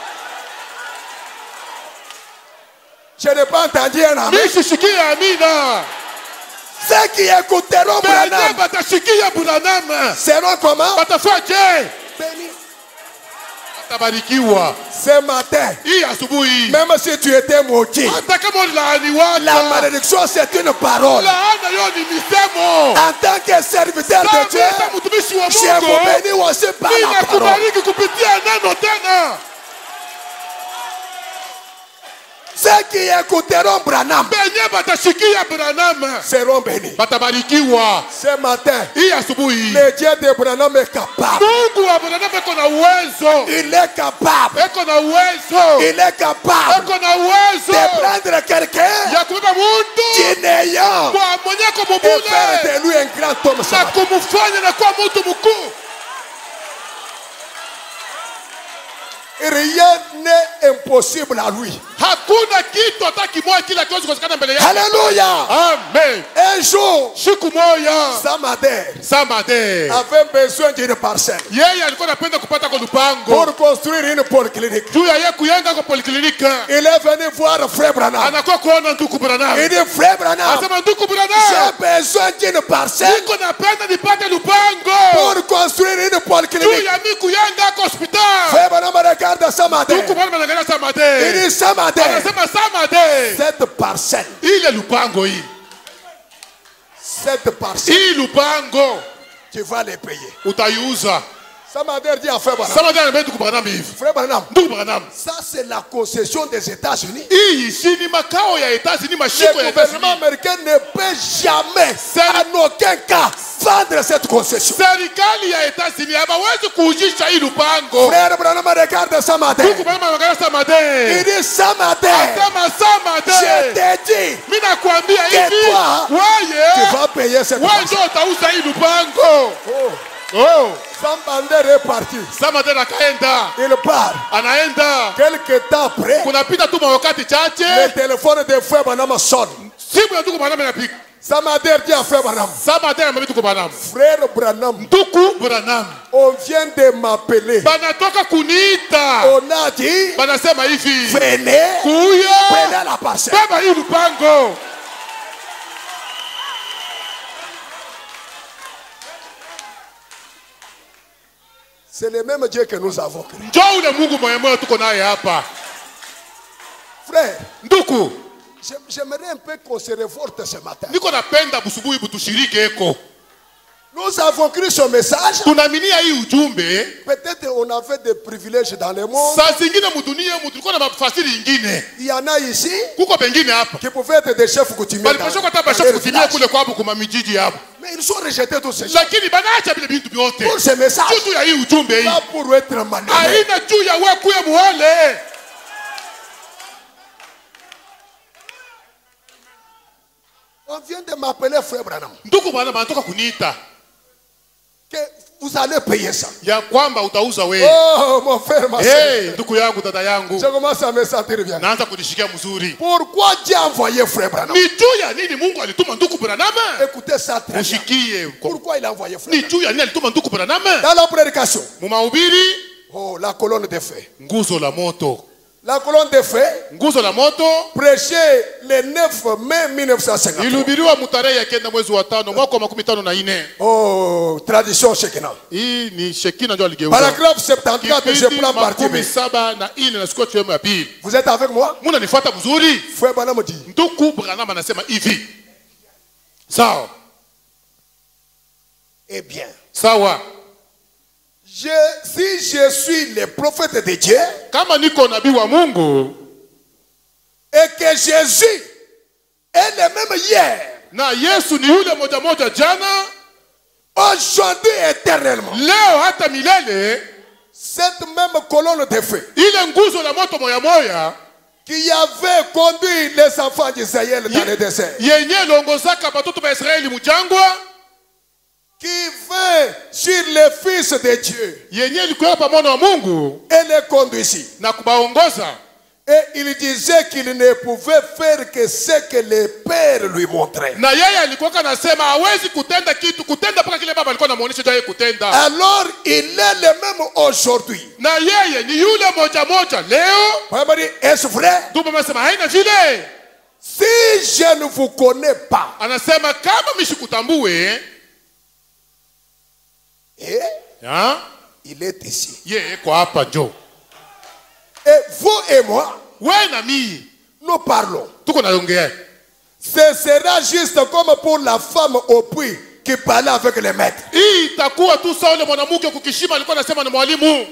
Je n'ai pas entendu un amen. Nishishikia amina. Ceux qui écouteront Benye Branham batashikia Branham seront comment? batafaje? Bénis. Batabarikiwa. Ce matin, Hii asubuhi même si tu étais maudit, hata kama ulilaaniwa, la malédiction c'est une parole. laana yo ni misemo. En tant que serviteur de Dieu, Kama mtumishi wa je vous Mungu bénis aussi par la parole. ninakubariki kupitia neno tena. Ceux qui écouteront Branham Benye batashikia Branham seront bénis. batabarikiwa. Ce matin, Hii asubuhi le Dieu de Branham est capable. Mungu wa Branham eko na uwezo. Il est capable. Eko na uwezo. Il est capable Eko na uwezo de prendre quelqu'un ya kubeba mtu qui n'ayant kwa mwenyeko et faire mubule de lui un grand homme. ce na matin. kumufanya na kuwa mtu mkuu. Rien n'est impossible à lui. Hakuna kitu hata kimoja kila kitu kusikana mbele yake. Alléluia. Amen. Un jour, Siku moja Samader avait besoin d'une parcelle yeye alikuwa anapenda kupata kwa lupango pour construire une polyclinique. juu ya yeye kuyenga kwa polikliniki. Il est venu voir Frère Branham. Anakuwa kuona ndugu Branham. Il dit, Frère Branham, Anasema ndugu j'ai Branham, besoin d'une parcelle niko napenda nipate lupango pour construire une juu polyclinique. ya mimi kuyenga kwa hospitali. Frère Branham regarde Samader. Ndugu Branham anaangalia Il Samader. dit, Samader, Anasema Samader, cette parcelle, ile lupango hii, cette parcelle, hii lupango tu vas les payer. utaiuza. Samader dit à Frère Branham, Samader anambia ndugu Branham hivi, Frère Branham, ndugu Branham, ça c'est la concession des États-Unis. hii si ni makao ya États-Unis, mashiko Le ya gouvernement États-Unis. américain ne peut jamais, en aucun cas, vendre cette concession. Serikali ya États-Unis hawezi kuujisha hii lupango. Frère Branham regarde Samader. Ndugu Branham anaangalia Il Samader. dit, Samader, Anasema je Samader, t'ai dit, mimi nakwambia Que hivi, toi, tu wewe vas payer cette wewe parcelle. ndio utauza hii lupango. Oh, Oh, Samader est parti. Samader akaenda, Il part. anaenda. Quelque temps après, Kunapita tu wakati le chache, téléphone de Frère Branham sonne. simu ya ndugu Branham inapika. Samader dit à Frère Branham, Samader anamwambia ndugu Branham, Frère Branham, ndugu Branham, on vient de m'appeler. banatoka kuniita, On a dit, banasema hivi, venez, kuya prenez la parcelle. beba hii lupango. C'est le même Dieu que nous avons créé. Njoo ule Mungu mwenyewe tuko naye hapa. Frère, Ndugu, j'aimerais un peu qu'on se révolte ce matin. niko napenda busubuhi butushiriki eko. Nous avons cru ce message. Tunaaminia hii ujumbe. Peut-être on avait des privilèges dans le monde. Saa zingine mudunia mtu tulikuwa na mafasiri nyingine. Il y en a ici Kuko pengine hapa. qui pouvaient être des chefs coutumiers. Balipasha kwa tabasha dans les kutimia villages. kule kwabo kuma mijiji hapo. Mais ils sont rejetés tous ces gens. Lakini banaacha vile vitu vyote. Pour ce message, Juu ya hii ujumbe hii. pas pour être manœuvré. Haina juu ya wewe kuya muhole. On vient de m'appeler Frère Branham. Ndugu bwana banatoka kuniita Que vous allez payer ça. ya kwamba utauza wewe. Oh, mon frère, ma soeur. Hey, ndugu yangu, dada yangu. Je commence à me sentir bien. Naanza kujishikia mzuri. Pourquoi Dieu a envoyé Frère Branham? Ni juu ya nini Mungu alituma ndugu Branham? Écoutez ça très bien. Mushikie. Pourquoi il a envoyé Frère Ni Branham? juu ya nini alituma ndugu Branham? Dans la prédication, Mu mahubiri, oh, la colonne de feu. nguzo la moto. La colonne de feu, Nguzo la moto prêchée le 9 mai 1953. ilihubiriwa mtarehe ya 9 mwezi wa 5 mwaka wa 54. Oh, tradition Shekinah. Hii ni Shekina ndio aligeuza. Paragraphe 74, je prends partie. 74 na siku sehemu ya pili. Vous êtes avec moi? Mnanifuata vizuri? Frère Branham dit, Ndugu Branham anasema hivi. Sawa. eh bien, Sawa. si je suis le prophète de Dieu Kama niko nabii wa Mungu et que Jésus est le même hier, na Yesu ni yule moja moja jana, aujourd'hui et éternellement, leo hata milele, cette même colonne de feu ile nguzo la moto moya moya qui avait conduit les enfants d'Israël dans le désert, yenye longozaka batoto ba Israeli mujangwa, qui vint sur les fils de Dieu yenye likuwa pa mwana wa Mungu et les conduisit. na kubaongoza. Et il disait qu'il ne pouvait faire que ce que le Père lui montrait. Na yeye alikuwa anasema hawezi kutenda kitu, kutenda mpaka kile baba alikuwa anamuonyesha yeye kutenda. Alors il est le même aujourd'hui. Na yeye ni yule moja moja leo. Est-ce vrai? Ndugu anasema haina vile. Si je ne vous connais pas, Anasema kama mishikutambue, il est ici. yeye kwa hapa njoo. Et vous et moi, Wewe na mimi nous parlons. tuko naongea. Ce sera juste comme pour la femme au puits qui parlait avec le maître. Hii itakuwa tu sawa yule mwanamke kukishima alikuwa anasema na mwalimu.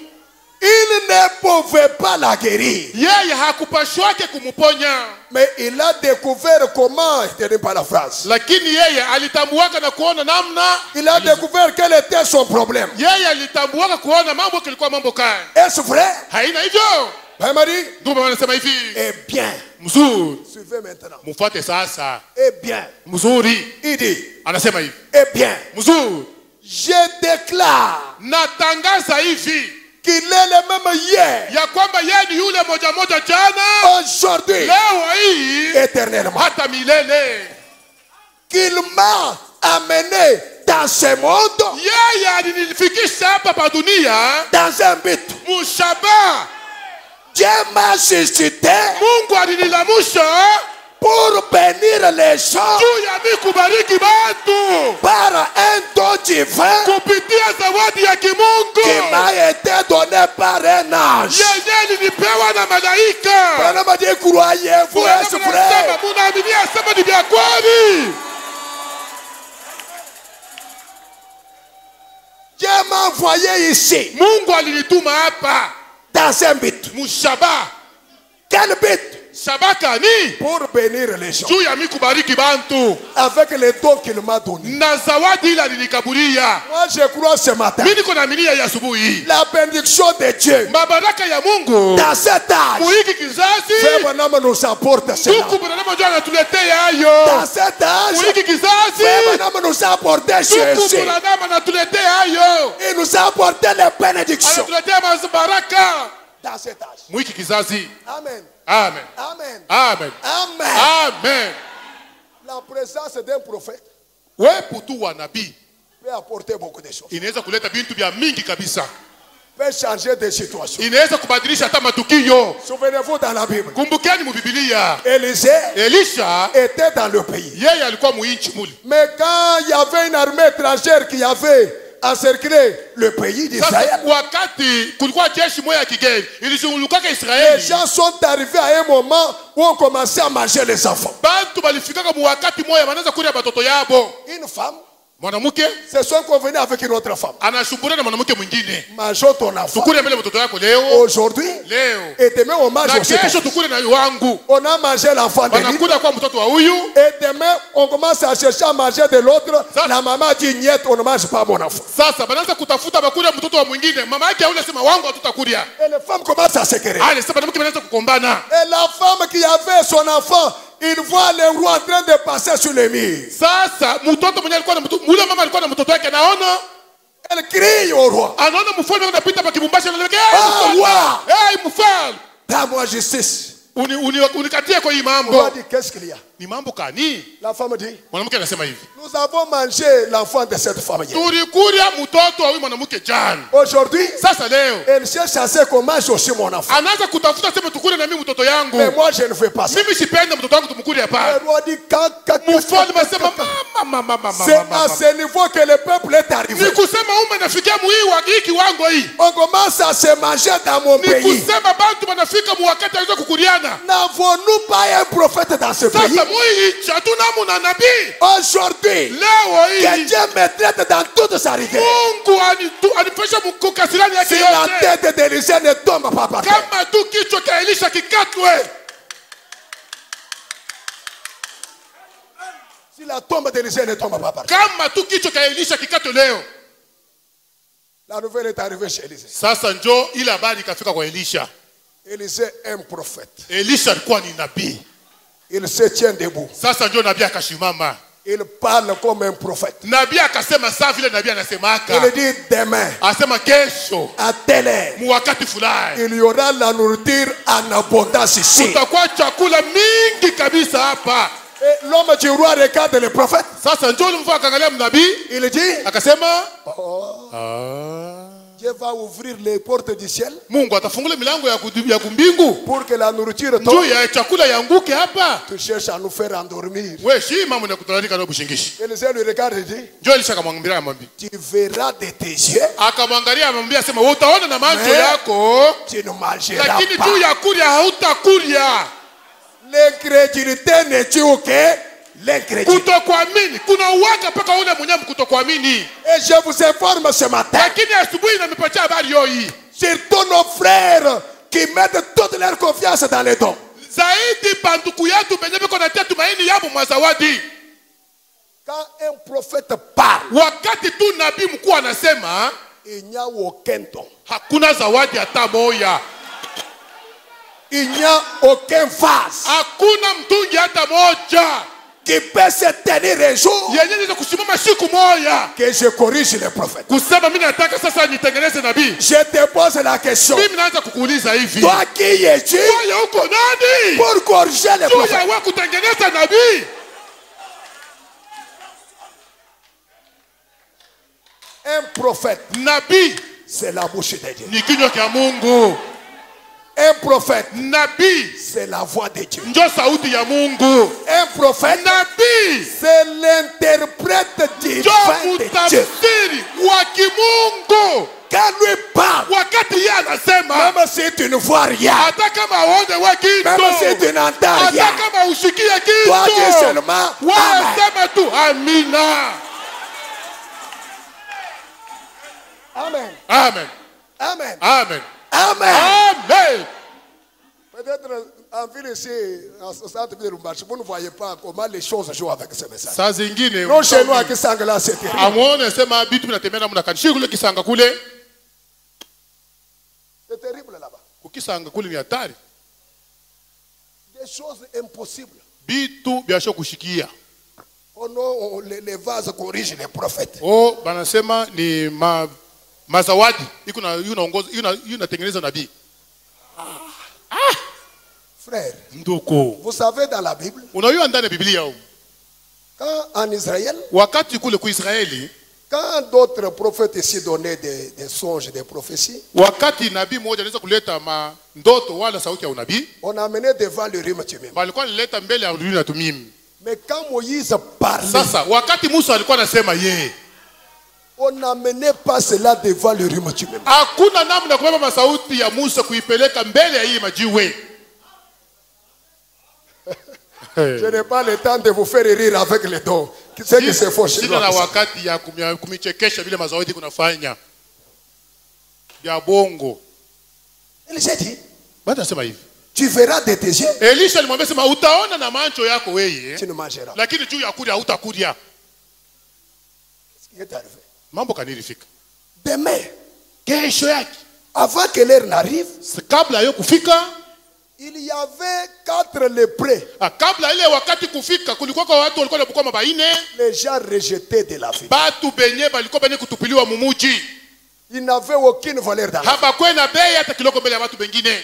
Il ne pouvait pas la guérir. Yeye hakupashwake kumuponya. Mais il a découvert comment, je ne dis pas la phrase. Lakini yeye alitambuaka na kuona namna. Il a découvert quel était son problème. Yeye alitambuaka kuona mambo kilikuwa mambo kaya. Est-ce vrai? Haina hivyo. Marie? Ndugu anasema hivi. Eh bien. Mzuri. Suivez maintenant. Mufuate sasa. Eh bien. Mzuri. Il dit. Anasema hivi. Eh bien. Mzuri. Je déclare. Natangaza hivi. qu'il est le même hier, ya kwamba yeye ni yule moja moja jana, aujourd'hui, leo hii, éternellement. hata milele. Qu'il m'a amené dans ce monde, Yeye alinifikisha hapa pa dunia dans un but. mushaba. Dieu m'a suscité Mungu alinilamusha pour bénir les gens juu ya mimi kubariki watu par un don divin kupitia zawadi ya kimungu qui m'a été donné par un ange. yenye nilipewa na malaika. Bwana m'a dit, croyez-vous, est-ce vrai? Munaaminia sema ni vya kweli. Dieu m'a envoyé ici Mungu alinituma hapa dans un but. mushaba. Quel but? Shabaka ni Pour bénir les gens juu ya mimi kubariki bantu avec les dons qu'il m'a donnés. na zawadi ile alinikaburia. Moi, je crois ce matin, Mimi niko naaminia ya asubuhi la bénédiction de Dieu mabaraka ya Mungu dans cet âge, muhiki kizazi. Frère Branham nous apporte cela. Tuku Branham ndio anatuletea hayo. Dans cet âge, Muhiki kizazi. Frère Branham nous a apporté Tuku Jésus. Branham anatuletea hayo. Il nous a apporté les bénédictions Anatuletea mabaraka dans cet âge. muhiki kizazi. Amen. Amen. Amen. Amen. Amen. Amen. La présence d'un prophète Wepo tu wa nabii peut apporter beaucoup de choses. inaweza kuleta bintu vya mingi kabisa. Peut changer des situations. Inaweza kubadilisha hata matukio. Souvenez-vous dans la Bible, Kumbukeni mu Biblia, Élisée Elisha était dans le pays. yeye alikuwa muinchi muli. Mais quand il y avait une armée étrangère qui avait encerclé le pays Sasa d'Israël, wakati kulikuwa jeshi moja ya kigeni ilizungulukaka les Israeli, gens sont arrivés à un moment où on commençait à manger les enfants. bantu balifikaka mu wakati moja wanaanza kulia batoto yabo. Une femme, Mwanamke c'est son convenu avec une autre femme. anashumbura na mwanamke mwingine. Mangeons ton enfant. Tukule mbele mtoto yako leo, Aujourd'hui, leo. et demain on mange Na aussi. kesho tukule na wangu. On a mangé l'enfant de lui. Wanakula kwa mtoto wa huyu. Et demain, on commence à chercher à manger de l'autre. Ça- La maman dit, niet, on ne mange pas mon enfant. Sasa banaanza kutafuta bakula mtoto wa mwingine. Mama yake yule sema wangu hatutakulia. Et les femmes commencent à se quereller. Ale sasa mwanamke anaanza kukombana. Et la femme qui avait son enfant, il voit le roi en train de passer sur le mur. Sasa mtoto mwenye alikuwa na mtoto, yule mama alikuwa na mtoto wake anaona. Elle crie au roi, Anaona mfalme anapita pa kibumbashi anamwambia, Ah, wa! hey mfalme, donne-moi justice. unikatie kwa hii Le roi mambo. dit, qu'est-ce qu'il y a? Ni mambo kani? La femme dit, Mwanamke anasema hivi. nous avons mangé l'enfant de cette femme hier. Tulikulia mtoto wa huyu mwanamke jana. Aujourd'hui, Sasa leo elle cherche à ce qu'on mange aussi mon enfant. anaanza kutafuta sema tukule na mimi mtoto yangu. Mais moi, je ne fais pas ça. Mimi sipendi mtoto wangu tumkule hapa. Le roi dit, Mfalme asema mama. c'est à ce niveau que le peuple est arrivé. Ni kusema ume nafikia muhii wa hiki wango hii. On commence à se manger dans mon Ni pays. kusema bantu banafika mu wakati aweza kukuliana. N'avons-nous pas un prophète dans ce pays? Sasa muhii hatuna muna nabii. Aujourd'hui, Leo que hii Dieu me traite dans toute sa rigueur. Mungu anifesha mkukasirani yake Si la yote. tête d'Élisée ne tombe pas par terre, Kama tu kichwa cha Elisha kikatwe. si la tombe d'Élisée ne tombe pas par terre, Kama tu kichwa cha Elisha kikatwe leo. la nouvelle est arrivée chez Élisée. Sasa njo ile habari ikafika kwa Elisha. Élisée est un prophète. Elisha alikuwa ni nabii. Il se tient debout. Sasa njo nabii akashimama. Il parle comme un prophète. Nabii akasema saa vile nabii anasemaka. Il dit demain, Asema kesho à telle heure, mu wakati fulani il y aura la nourriture en abondance ici. kutakuwa chakula mingi kabisa hapa. Et l'homme du roi regarde le prophète. Sasa njo ulimfaa akaangalia mnabii Il dit, akasema Dieu va ouvrir les portes du ciel Mungu atafungula milango ya kumbingu pour que la nourriture juu tombe. ya chakula yanguke hapa. Tu cherches à nous faire endormir. We shi mambo ya kutarika na bushingishi. Élisée lui regarde et dit, Njo Elisha akamwangalia amwambia. tu verras de tes yeux, Akamwangalia amwambia sema wewe utaona na macho Mais- yako tu ne mangeras lakini pas. juu ya kulia hautakulia. L'incrédulité ne tue que l'incrédulité. Kutokuamini kuna uwanga mpaka ule mwenyewe kutokuamini. Et je vous informe ce matin, Lakini asubuhi namipatia habari hiyo hii. surtout nos frères qui mettent toute leur confiance dans les dons. Zaidi banduku yetu benye biko natia tumaini yabo mwazawadi. Quand un prophète parle, Wakati tu nabii mkuu anasema il n'y a aucun don. hakuna zawadi hata moja. Il n'y a aucun vase. Hakuna mtungi hata moja. qui peut se tenir un jour yenye inaweza kusimama siku moja que je corrige les prophètes. kusema mimi nataka sasa nitengeneze nabii. Je te pose la question. Mimi naanza kukuuliza hivi, Toi qui es-tu wewe uko nani pour corriger les juu ya prophètes? wewe kutengeneza nabii? Un prophète, Nabii c'est la bouche de Dieu. ni kinywa cha Mungu. Un prophète, Nabii c'est la voix de Dieu. ndio sauti ya Mungu. Un prophète, Nabii c'est l'interprète ndio divin de Dieu. mtafsiri wa kimungu. Quand lui parle, Wakati yeye anasema, même si tu ne vois rien, hata kama uone wewe même si kitu, tu n'entends hata rien, kama usikie toi dis kitu, seulement wewe Amen. sema tu amina. Amen. Amen. Amen. Amen. Amen. Amen. Peut-être en ville ici, en centre de Lumbashi, vous ne voyez pas comment les choses jouent avec ce message. Saa zingine Non, chez nous, à Kisangala, c'est terrible. amwone sema bitu vinatembea namna gani. Shi kule Kisanga kule, C'est terrible là-bas. kukisanga kule ni hatari. Des choses impossibles. Bitu byasho kushikia. Oh non, les vases corrigent les prophètes. Oh, banasema ni mazawadi. Iko na yunatengeneza nabii. Frère, Nduko. vous savez dans la Bible, Unajua ndani ya Biblia huko, quand en Israël, wakati kule ku Israeli, quand d'autres prophètes ici donnaient des songes, des prophéties, wakati nabii mmoja anaweza kuleta ndoto wala sauti ya unabii, on amenait devant le Urim Tumim. walikuwa nileta mbele ya Urim na Tumim. Mais quand Moïse parlait, Sasa wakati Musa alikuwa anasema yeye, on n'amenait pas cela devant le Urim Tumim. hakuna namna kubeba masauti ya Musa kuipeleka mbele ya hii majiwe. Je n'ai pas le temps de vous faire rire avec les dons. C'est que c'est faux chez Sina na nous. wakati ya kumichekesha vile mazawadi kunafanya ya bongo. Elisha dit, Bata nasema hivi, tu verras de tes yeux, Elisha alimwambia sema utaona na macho yako wewe, tu ne mangeras. lakini juu ya kulia hutakulia. Ce qui est arrivé. Mambo kanilifika. Demain, Kesho yake, avant que l'heure n'arrive, kabla hiyo kufika, il y avait 4 lépreux. kabla ile wakati kufika, kulikuwa kwa watu walikuwa wanapokuwa mabaine, Les gens rejetés de la vie. batu benye balikuwa benye kutupiliwa mumuji. Ils n'avaient aucune valeur dans la vie. Habakuwa na bei hata kiloko mbele ya watu bengine.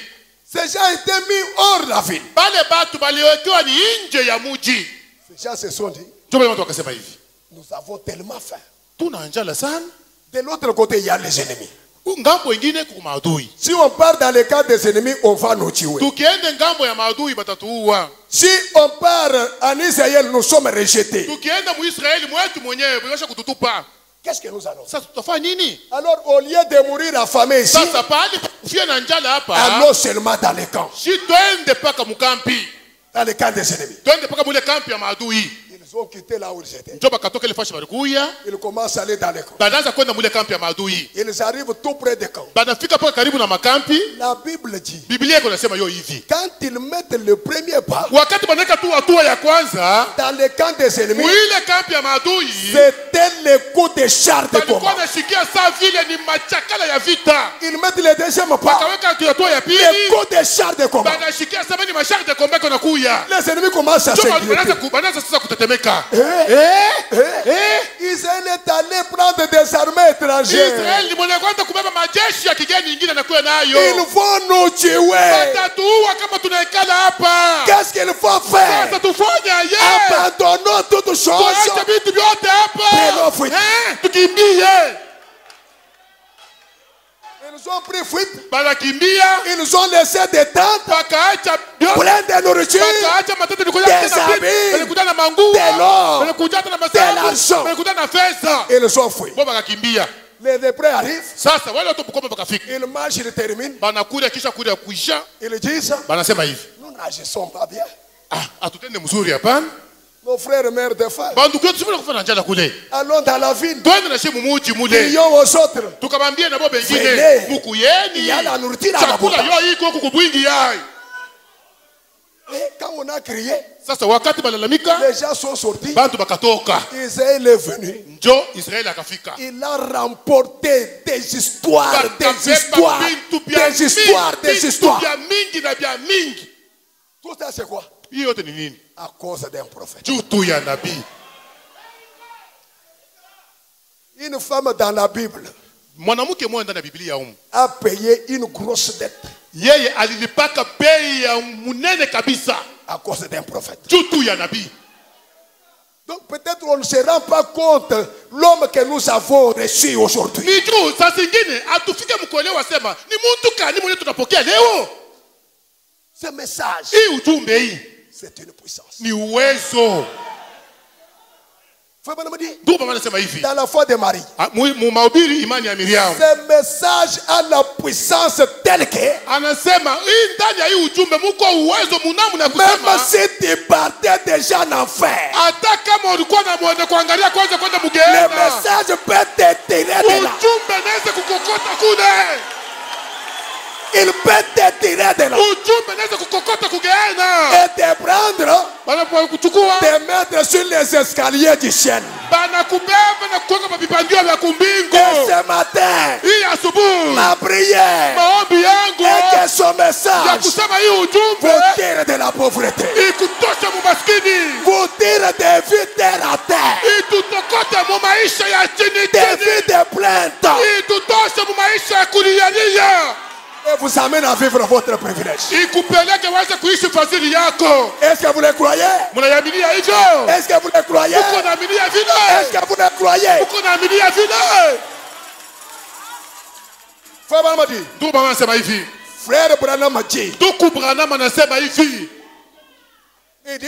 Ces gens étaient mis hors la ville. Bale batu baliwekewa ni nje ya muji. Ces gens se sont dit, Ndio watu wakasema hivi, nous avons tellement faim. tuna njala sana. De l'autre côté, il y a les ennemis. Ngambo wengine kwa maadui. Si on part dans le cas des ennemis, on va nous tuer. Tukiende ngambo ya maadui batatuua. Si on part en Israël, nous sommes rejetés. Tukienda muisraeli mwetu mwenyewe bwesha kututupa. Qu'est-ce que nous allons faire? Sasa tutafanya nini? Alors, au lieu de mourir affamés ici, Sasa pale kufia na njala hapa, allons seulement dans les camps. si twende paka mukampi. Dans les camps des ennemis. Twende paka mule kampi ya maadui. Ils ont quitté là où ils étaient. Ndio bakatoka ile fashi balikuya. Ils commencent à aller dans les camps. Banaanza kwenda mule kampi ya maadui. Ils arrivent tout près des camps. Banafika paka karibu na makampi. La Bible dit, Biblia iko nasema yo hivi. quand ils mettent le premier pas Wakati banaweka tu hatua ya kwanza, dans les camps des ennemis, muile kampi ya maadui, c'était le coup de char de balikuwa combat. nasikia saa vile ni machakala ya vita. Ils mettent le deuxième pas, Bakaweka hatua ya le pili, coup de char de combat. banashikia sasa ni mashari de kombe kuna kuya. Les ennemis commencent à s'inquiéter. Banaanza sasa kutetemeka. Israël est allé prendre des armées étrangères. Israeli ni mwenye kwanza kubeba majeshi ya kigeni nyingine na kuwa Ils nayo. vont nous tuer. Watatuua kama tunaikala hapa. Qu'est-ce qu'il faut faire? Sasa tufanya ye. Abandonnons toutes choses. Tuache vitu vyote Prenons hapa. fuite. Tukimbie. Ils ont pris fuite. Banakimbia. Ils ont laissé des tentes Bakaacha pleines de nourriture, bakaacha matete ni kuja Des tena. habits. Balikuja na manguo. de l'or. Balikuja tena De l'argent. masabu. Balikuja na fedha. Ils ont fui. Bo bakakimbia. Les lépreux arrivent. Sasa wale watu mkoma bakafika. Ils marchent, ils terminent. Banakuja kisha kuja kuisha. Ils disent, Banasema hivi. nous n'agissons pas bien. Hatutende mzuri hapana. Nos frères meurent de faim. Banduku yetu sifuna kufanya njala kule. Allons dans la ville. Twende na shemu muji mule. Crions aux autres. Tukamwambia na bo bengine Venez. mukuyeni. Il y a la nourriture à Chakula l'abondance. yo iko huku kubwingi yai. Et quand on a crié, Sasa wakati balalamika, les gens sont sortis. bantu bakatoka. Israël est venu. Njo Israeli akafika. Il a remporté des histoires, des Bakabeba histoires, bintu bya des histoires, mingi, des bintu histoires. bya mingi na bya mingi. Toutes ça c'est quoi? Hii yote ni nini? À cause d'un prophète. Juu tu ya nabii. Une femme dans la Bible Mwanamke mmoja ndani ya Biblia humu a payé une grosse dette yeye alilipaka bei ya munene kabisa à cause d'un prophète. juu tu ya nabii. Donc peut-être on ne se rend pas compte l'homme que nous avons reçu aujourd'hui. Ni juu saa zingine atufike mkuelewa sema ni mtu kani mwenye tunapokea leo. Ce message, Hii ujumbe hii c'est une puissance. ni uwezo. Frère Branham dit, Ndugu baba anasema hivi. dans la foi de Marie, Mu mahubiri imani ya Miriam. ce message a la puissance telle que Anasema hii ndani ya hii ujumbe muko uwezo munamu na même kusema si tu partais déjà en enfer, hata kama ulikuwa na muone kuangalia kwanza kwenda le mgeena. message peut te tirer de là. Ujumbe naweza kukokota kule. Il peut te tirer de là Ujumbe naweza kukokota kugeena. et te prendre, Bana kuchukua te mettre sur les escaliers du ciel. bana kubeba na kuweka mabibandio vya kumbingu. Et ce matin, Hii asubuhi ma prière maombi yangu est que son ya message kusema hii ujumbe vous tire de la pauvreté, ikutosha mumaskini, vous tire des vies terre à terre, itutokote mu maisha ya chini des chini, vies de plein temps, itutoshe mu maisha ya kulialia, et vous amène à vivre votre privilège. ikupeleke waze kuishi fadhili yako. Est-ce que vous le croyez? Mnayaminia hivyo? Est-ce que vous le croyez? Uko naaminia Est-ce vile? que vous le croyez? Uko naaminia vile? Frère Branham dit, Ndugu baba anasema hivi. frère Branham dit, Ndugu Branham anasema hivi. il dit,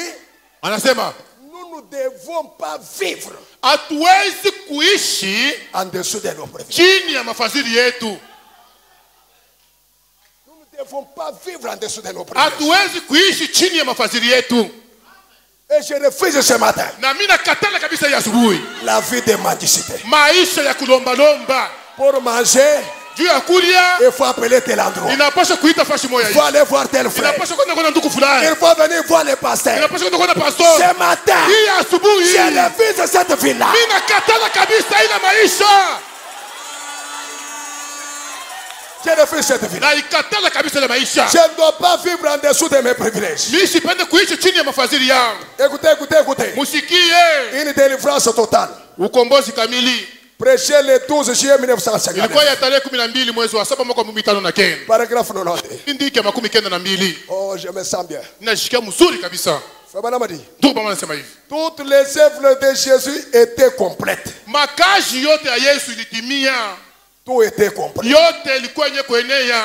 Anasema nous ne devons pas vivre hatuwezi kuishi en dessous de nos privilèges. chini ya mafadhili yetu. Nous ne devons pas vivre en dessous de nos privilèges. Hatuwezi kuishi chini ya mafadhili yetu. Et je refuse ce matin Na mimi nakatala kabisa hii asubuhi la vie de mendicité. maisha ya kulombalomba. Pour manger, Juu ya kulia il faut appeler tel endroit. inapaswa kuita fashi moja Il hii. faut aller voir tel frère. Inapaswa kwenda ndugu fulani. Il faut venir voir le pasteur. Inapaswa kwenda pastor. Ce matin, Hii asubuhi je refuse cette vie-là. mimi nakatala kabisa ile maisha. Je refuse cette vie-là. Na ikatala kabisa ile maisha. Je ne dois pas vivre en dessous de mes privilèges. Mimi sipende kuishi chini ya mafadhili yangu. Écoutez, écoutez, écoutez. Musikie Une délivrance totale. ukombozi kamili. Prêché le 12 juillet 1959. Ilikuwa ya tarehe 12 mwezi wa 7 mwaka 2005. Paragraphe 90. Kipindi cha 92. Oh, je me sens bien. Ninashikia mzuri kabisa. Frère Branham dit, Ndugu baba anasema hivi. toutes les œuvres de Jésus étaient complètes. Makazi yote ya Yesu ilitimia. Tout était complet. Yote ilikuwa yenye kuenea.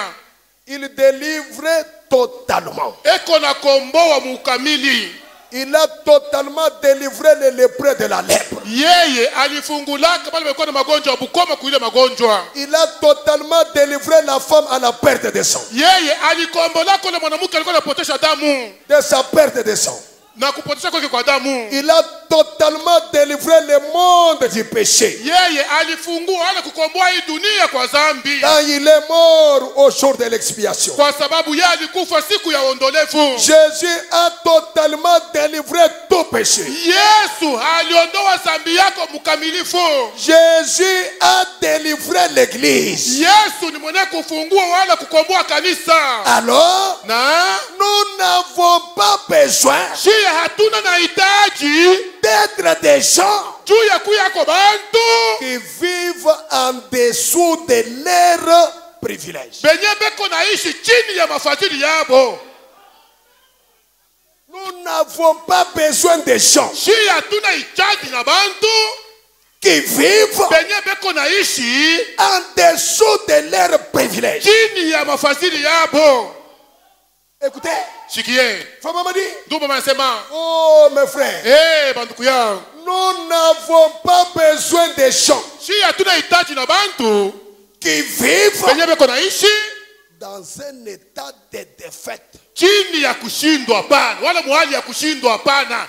Il délivrait totalement. Eko na komboa mukamili. Il a totalement délivré les lépreux de la lèpre. Yeye alifungulaka pale walikuwa na magonjwa ya bukoma kuile magonjwa. Il a totalement délivré la femme à la perte de sang. Yeye alikombola kule mwanamke alikuwa anapotesha damu De sa perte de sang. na kupotesha kwake kwa damu. Il a totalement délivré le monde du péché. Yeye alifungua ala kukomboa hii dunia kwa dhambi. Quand il est mort au jour de l'expiation. Kwa sababu yeye alikufa siku ya ondolevu. Jésus a totalement délivré tout péché. Yesu aliondoa dhambi yako mkamilifu. Jésus a délivré l'église. Yesu ni mwenye kufungua wala kukomboa kanisa. Alors, Na nous n'avons pas besoin shia hatuna na hitaji d'être des gens juu ya kuya kwa bantu qui vivent en dessous de leurs privilèges. benye beko naishi chini ya mafadhili yabo. Nous n'avons pas besoin de gens Shia hatuna hitaji na bantu qui vivent benye beko naishi en dessous de leurs privilèges. chini ya mafadhili yabo. Écoutez, Shikie. Frère Mamadi, Ndugu mama anasema, oh mes frères, banduku yangu. nous n'avons pas besoin de gens Shia hatuna hitaji na bantu qui vivent benye beko naishi dans un état de défaite. chini ya kushindwa hapana, wala muhali ya kushindwa hapana.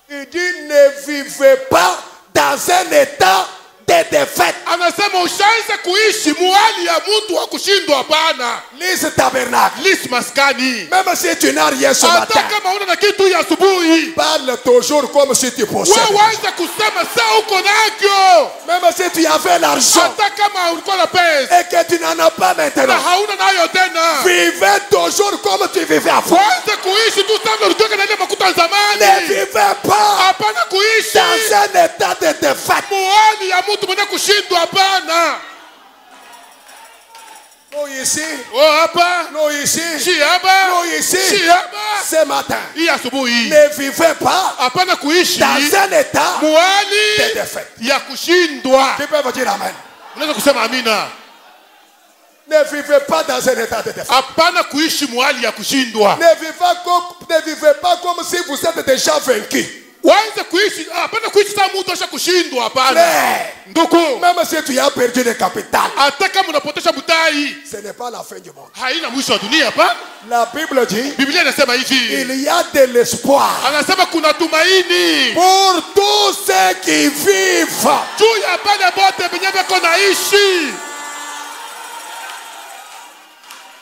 Il dit ne vivez pas dans un état de défaite. Anasema ushaanza kuishi muhali ya mtu wa kushindwa hapana. Lise tabernacle. Lisi maskani. Même si tu n'as rien ce matin, Hata kama una na kitu ya asubuhi, parle toujours comme si tu possèdes. wewe waanza kusema saa uko nakyo. Même si tu avais l'argent Hata kama ulikuwa na pesa et que tu n'en as pas na maintenant, hauna nayo tena, vivez toujours comme tu vivais avant. waanze kuishi tu sawa vivez pas hapana kuishi dans un état de défaite. muhali ya mtu mwenye kushindwa, hapana. Non ici, Oh hapa, non ici, si hapa, non ici. si hapa. Ce matin, Hii asubuhi ne vivez pas hapana kuishi dans un état de muhali défaite. ya kushindwa. Tu peux me dire amen. Unaweza kusema amina. Ne vivez pas dans un état de défaite. Hapana kuishi muhali ya kushindwa. Ne vivez pas comme si vous êtes déjà vaincu. Waanze kuishi, hapana kuishi kama mtu asha kushindwa, hapana. Frère, Ndugu, même si tu as perdu le capital, hata kama unapotesha butai, ce n'est pas la fin du monde. haina mwisho wa dunia hapa. La Bible dit, Biblia inasema hivi, il y a de l'espoir anasema kuna tumaini pour tous ceux qui vivent. juu ya pale bote benye beko naishi.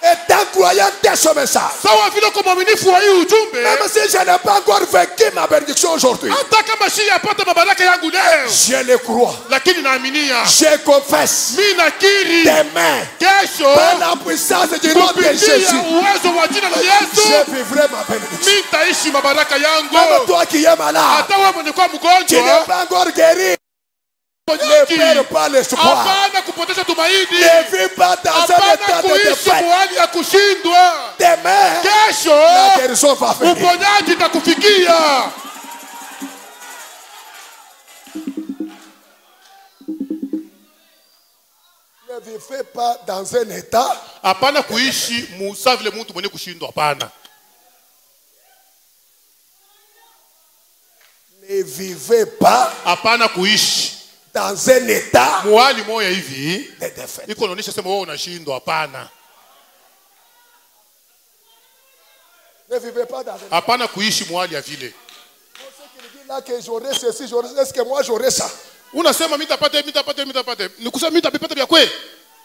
Et tant croyant de ce message, Sawa vile kwa mwaminifu wa hii ujumbe, même si je n'ai pas encore vécu ma bénédiction aujourd'hui, hata kama si yapata mabaraka yangu leo, je le crois. lakini naaminia, Je confesse mimi nakiri demain, kesho par la puissance du nom de kupitia Jésus, uwezo wa jina la Yesu je vivrai ma bénédiction. mimi nitaishi mabaraka yangu. Même toi qui es malade, Hata wewe mwenye kuwa tu n'es mgonjwa, pas encore guéri, ne perds pas l'espoir. hapana kupotesha tumaini, Ne vis pas dans un hapana état de kuishi défaite. muhali ya kushindwa. Demain, Kesho la guérison va venir. uponyaji itakufikia. Ne vivez pas dans un état. Hapana kuishi musa vile mtu mwenye kushindwa, hapana. Ne vivez pas Hapana kuishi dans un état muhali moya hivi de défaite. iko naonyesha sema wewe unashindwa, hapana. Ne vivez pas dans un état. Hapana kuishi muhali ya vile. Là que j'aurais ceci, est-ce que moi j'aurais ça? Unasema mitapata. Nikusema mitapata vya kweli.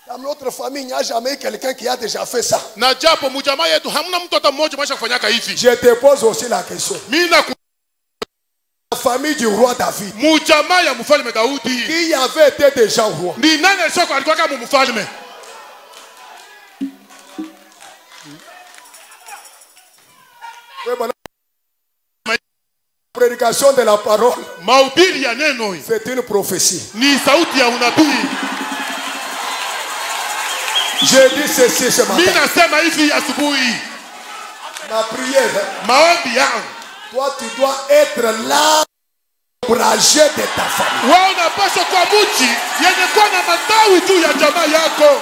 Dans notre famille, il n'y a jamais eu quelqu'un qui a déjà fait ça. Na japo mujamaa yetu hamna mtu hata mmoja maisha kufanyaka hivi. Je te pose aussi la question. Mimi na La famille du roi David, mujamaa ya mfalme Daudi, qui avait été déjà roi. ni nani alikuwa kama mfalme? La prédication de la parole, Mahubiri ya neno hii c'est une prophétie. ni sauti ya unabii. Je dis ceci ce Mimi matin. nasema hivi asubuhi, Ma prière, maombi yangu, toi tu dois être là, ombragé de ta famille. wewe unapaswa kwa mti yenye kuwa na matawi juu ya jamaa yako.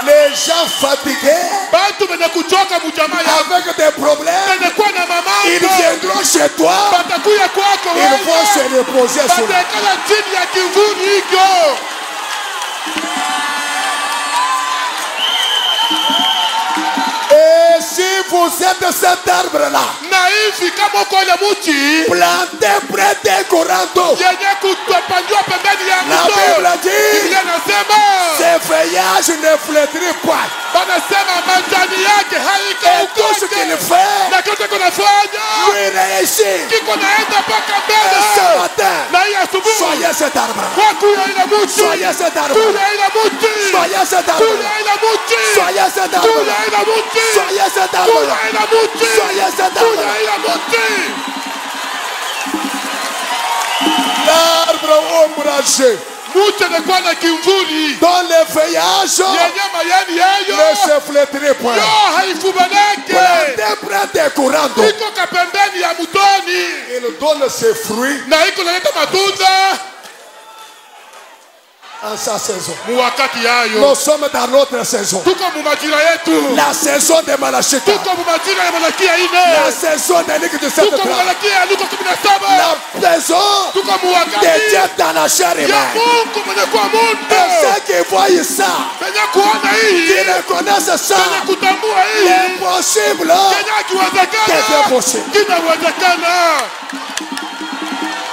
Les gens fatigués, Batu benye kuchoka mujamaa yako, avec des problèmes, benye kuwa na ils mamambo, viendront chez toi, batakuya kwako ils vont se wewe, reposer sur toi. batakala chini ya kivuli hiko. Et si vous êtes cet arbre-là, Na hivi kama uko ile mti planté près des courants d'eau, yenye kupandiwa pembeni ya la mto, Bible dit, Biblia inasema, ces feuillages ne flétrissent pas. banasema majani yake Et tout ce qu'il haikauke, fait, na kile kunafanya lui réussit. kiko naenda mpaka Et ce mbele. matin, Na hii asubuhi soyez cet arbre. wakuya ile mti, Soyez cet arbre. kuya ile mti, Soyez cet arbre. kuya ile mti, Soyez cet arbre. kuya ile mti, Soyez cet arbre. kuya ile mti, Soyez cet kuya arbre. ile mti. L'arbre ombragé, Mti anakuwa na kimvuli dont les feuillages yenye majani yayo ne se flétrissent point. yo haifubanake, Planté près des courants d'eau, iko kapembeni ya mtoni il donne ses fruits na iko naleta matunda en sa saison. mu wakati yayo. Nous sommes dans notre saison. Tuko mu majira yetu, La saison de Malachika. tuko mu majira ya Malakia La ine, saison de Luc tuko 17. mu Malakia ya Luka 17, La saison tuko mu de wakati Dieu dans la chair ya humaine. Mungu mwenye kuwa Et mundu, ceux qui voient ça, penye kuona qui hii, reconnaissent ça, penye kutambua hii, l'impossible kenye devient akiwezekana possible. kinawezekana.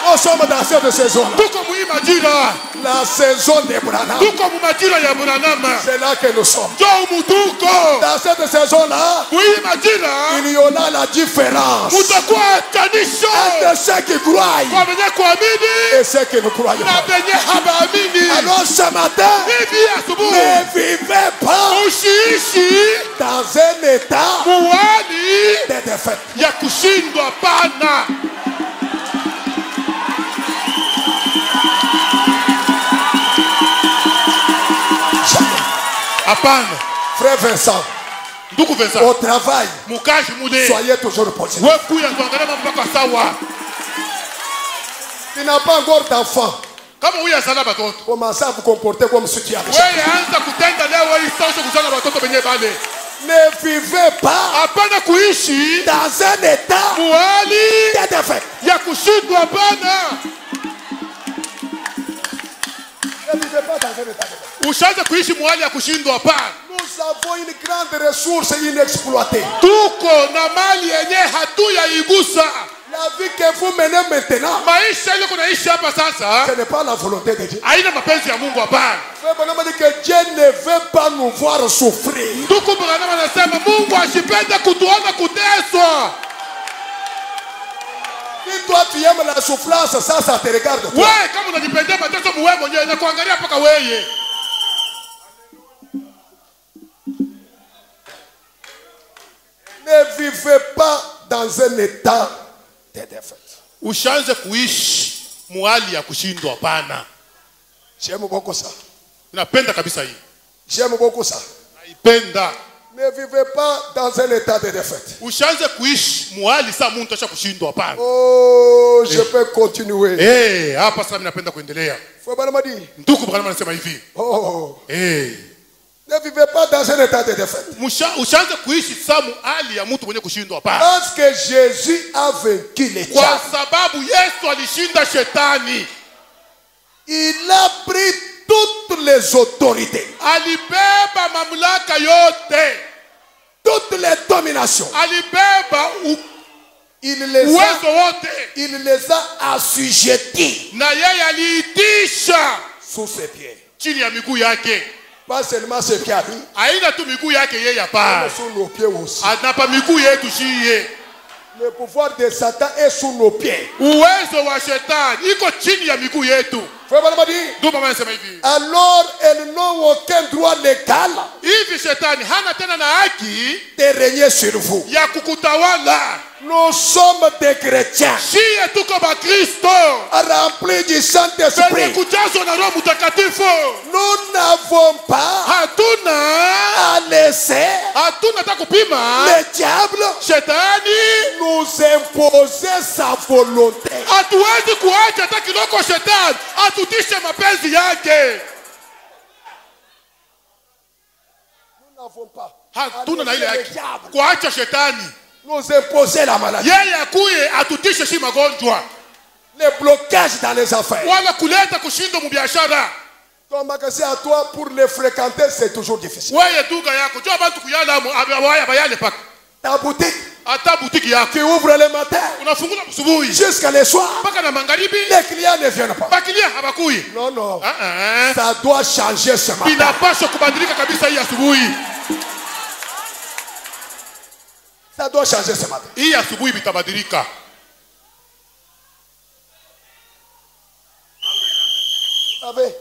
Nous sommes dans cette saison. Tuko mu hii majira, La saison de Branham. tuko mu majira ya Branham, C'est là que nous sommes. jo mutuko Dans cette saison-là, mu hii majira, il y aura la différence mutakuwa tanisho entre ceux qui croient kwa wenye kuamini et ceux qui ne croient na pas. wenye habaamini. Alors ce matin, Hivi asubuhi ne vivez pas usiishi dans un état muwani des défaites. ya kushindwa hapana. Hapana. Frère Vincent, Ndugu Vincent, au travail, mukaji mule, soyez toujours positif. wewe kuya tuangalie mambo mpaka sawa. Tu n'as pas encore d'enfant. Kama huyu azala batoto, Commencez à vous comporter comme ceux qui avaient. wewe anza kutenda leo hii sasa kuzala batoto benye bale. Ne vivez pas Hapana kuishi dans un état muhali de défaite. ya kushindwa hapana. Ne vivez pas dans un état de défaite. Ushaanza kuishi muhali ya kushindwa hapana. Nous avons une grande ressource inexploitée. Tuko na mali yenye hatuyaigusa. La vie que vous menez maintenant, Maisha ile kunaishi hapa sasa ce n'est pas la volonté de Dieu. haina mapenzi ya Mungu hapana. Frère Branham dit que Dieu ne veut pas nous voir souffrir. Ndugu Branham anasema Mungu asipende kutuona kuteswa. Si toi tu aimes la souffrance, ça te regarde toi. Wewe kama unajipendea mateso muwe mwenyewe na kuangalia mpaka wewe. Ne vivez pas dans un état de défaite. Ushaanze kuishi muhali ya kushindwa hapana. J'aime beaucoup ça. Napenda kabisa hii. J'aime beaucoup ça. Naipenda. Ne vivez pas dans un état de défaite. Ushaanze kuishi muhali saa muntu asha kushindwa hapana. Oh, je peux continuer. Hapa sasa mimi napenda kuendelea. Frère Branham dit, Ndugu Branham anasema hivi. ne vivez pas dans un état de défaite. Ushaanze kuishi saa muhali ya mtu mwenye kushindwa hapana. Parce que Jésus a vaincu les Kwa diables. sababu Yesu alishinda shetani. Il a pris toutes les autorités, Alibeba mamlaka yote. toutes les dominations. Alibeba Il les uwezo wote. a assujettis Na yeye aliitisha sous ses pieds. chini ya miguu yake. Pas seulement ses pieds, Haina tu miguu yake yeye hapana. mais sous nos pieds aussi. Anapa miguu yetu shiye. Le pouvoir de Satan est sous nos pieds. Uwezo wa shetani iko chini ya miguu yetu. Frère Branham dit, Ndio mama anasema hivi. alors elles n'ont aucun droit légal Hivi shetani hana tena na haki de régner sur vous. ya kukutawala. Nous sommes des chrétiens Shiye tuko ba Kristo. remplis du Penye Saint-Esprit. kujazwa na Roho Mtakatifu. Nous n'avons pas Hatuna à laisser hata kupima le diable shetani. nous imposer sa volonté. Hatuwezi kuacha hata kidogo shetani atutishe mapenzi yake. Nous n'avons pas Hatuna na ile le haki diable kuacha shetani nous imposer la maladie, yeye akuye atutishe shi magonjwa les blocages dans les affaires. wala kuleta kushindwa mubiashara. Ton magasin à toi, pour les fréquenter, c'est toujours difficile. Weye duka yako jo abantu kuyala abaya bayale paka Ta boutique, hata butiki yako tu ouvres le matin unafungula asubuhi jusqu'à le soir, mpaka na magharibi, les clients ne viennent pas. bakilia habakuyi. Non, non. Ah, Ça doit changer ce matin. inapaswa kubadilika kabisa hii asubuhi. Ça doit changer ce matin. Hii asubuhi bitabadilika. Vous savez,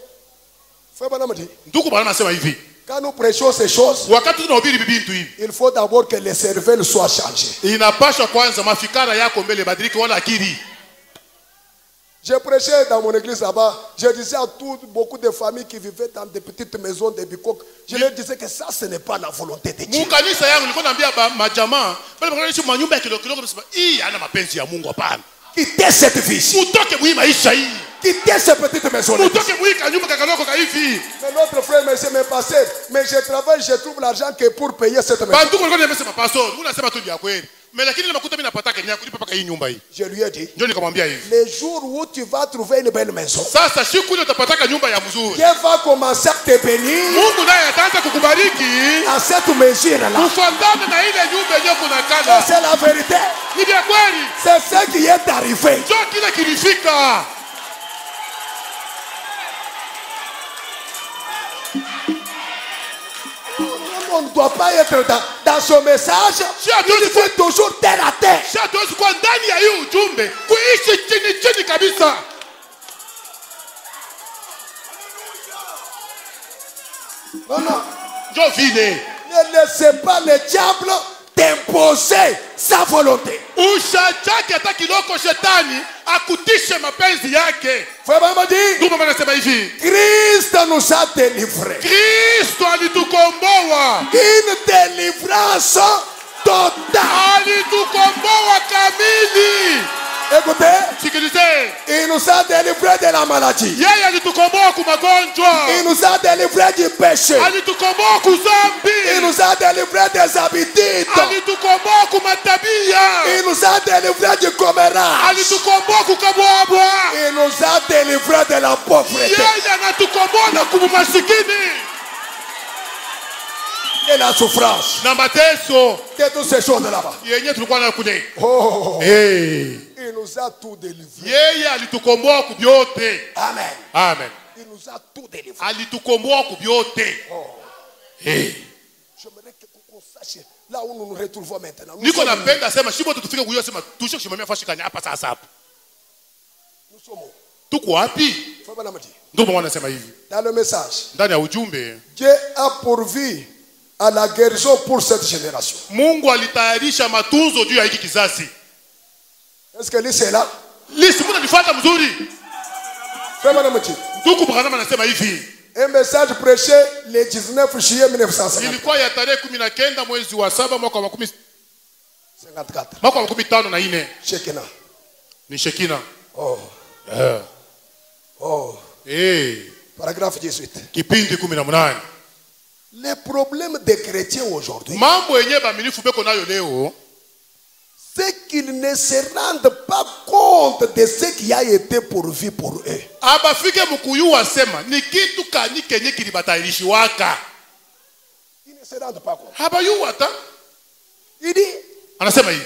Frère Branham dit, Ndugu Bwana anasema hivi. quand nous prêchons ces choses, Wakati tunahubiri bintu hivi, il faut d'abord que les cervelles soient changées. inapaswa kwanza mafikara yako mbele badilike, wala akili. J'ai prêché dans mon église là-bas. Je disais à beaucoup de familles qui vivaient dans des petites maisons, des bicoques, je leur disais que ça, ce n'est pas la volonté de Dieu. Mukanisa yangu nilikuwa naambia majamaa, bali mnaishi manyumba ya kidogo msema, hii hana mapenzi ya Mungu hapana. Quittez cette vie. Mutoke mwi maisha hii. Quittez ces petites maisons. Mutoke mwi kanyumba kakaloko ka hivi. Mais notre frère me dit, mais pasteur, mais je travaille, je trouve l'argent que pour payer cette maison. Bantu walikuwa nimesema pastor, unasema tu vya kweli. Mais lakini ile makuta mimi napata kenya kulipa paka hii nyumba hii. Je lui ai dit, Ndio nikamwambia hivi. les jours où tu vas trouver une belle maison, Sasa siku ile utapata nyumba ya mzuri. Dieu va commencer à te bénir Mungu naye ataanza kukubariki. à cette mesure-là. Kufuatana na ile nyumba yenyewe kuna kana. C'est la vérité. Ni vya kweli. C'est ce qui est arrivé. Ndio kile kilifika. On ne doit pas être dans ce message. Il faut toujours terre à terre. Sasa tuwezi kuwa ndani ya hii ujumbe kuishi chini kabisa. Non, non. Ndio vile. Ne laissez pas le diable t'imposer imposer sa volonté. Ushachake hata kiloko shetani akutishe mapenzi yake. Frère m'a dit, Ndugu mama anasema hivi, Christ nous a délivrés. Kristo alitukomboa. Une délivrance totale. Alitukomboa kamili. Écoutez, Sikilizeni. il nous a délivrés de la maladie. Yeye alitukomboa kumagonjwa. Il nous a délivrés du péché. Alitukomboa Il kuzambi. nous a délivrés des habitudes. Alitukomboa kumatabia. Il nous a délivrés du commérage. Alitukomboa kukabwabwa. Il nous a délivrés de la pauvreté Yeye anatukomboa na kumasikini et la souffrance. na mateso De toutes ces choses là-bas. yenye tulikuwa nayo kule. Oh, Hey. il nous a tout délivré. Yeye alitukomboa kubyote. Amen. Amen. Il nous a tout délivré. Alitukomboa kubyote. Hey. J'aimerais que qu'on sache là où nous nous retrouvons maintenant. Nous Niko sommes, napenda sema shibo tutufike kuyo sema tushe kushimamia fashikanya hapa sasa hapa. nous sommes où? Tuko wapi? Faut pas dire. Ndio mwana anasema hivi. Dans le message, Ndani ya ujumbe, Dieu a pourvu à la guérison pour cette génération. Mungu alitayarisha matunzo juu ya hiki kizazi. Est-ce que c'est là? Lisi mbona nifuata mzuri? Frère Madame Mati, Ndugu Branham anasema hivi. un message prêché le 19 juillet 1954. Ilikuwa ya tarehe 19 mwezi wa 7 mwaka wa 54. Shekinah. Ni Shekina. Oh, oh. Paragraphe 18. Kipindi 18. Les problèmes des chrétiens aujourd'hui, Mambo yenyewe baminifu beko nayo leo, c'est qu'ils ne se rendent pas compte de ce qui a été pourvu pour eux. abafike mukuyua sema ni kitu kani kenye kilibatayirishiwaka. Ils ne se rendent pas compte. Habayua hata. Il dit, Anasema hivi.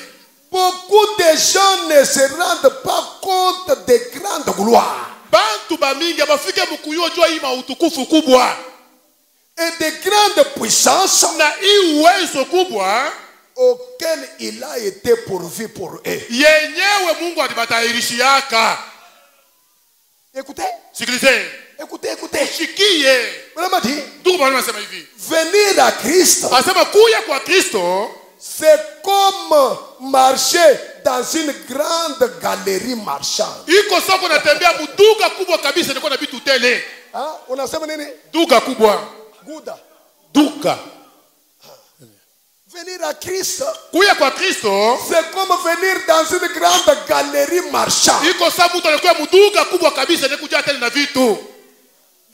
beaucoup de gens ne se rendent pas compte des grandes gloires Bantu bamingi abafike mukuyua jua hii mautukufu kubwa et des grandes puissances na hii uwezo kubwa auxquelles il a été pourvu pour eux. yenyewe Mungu alibatayirishiaka. Écoutez, Sikilizeni. écoutez, écoutez. Shikie. Vraiment dit, Ndugu Branham anasema hivi. venir à Christ, Anasema kuya kwa Kristo c'est comme marcher dans une grande galerie marchande. iko soko natembea muduga kubwa kabisa niko na vitu tele. Hein? Unasema nini? Duga kubwa. Gouda. Duga. Venir à Christ, Kuya kwa Kristo c'est comme venir dans une grande galerie marchande. iko sawa mtu anakuwa muduga kubwa kabisa nikuja tele na vitu.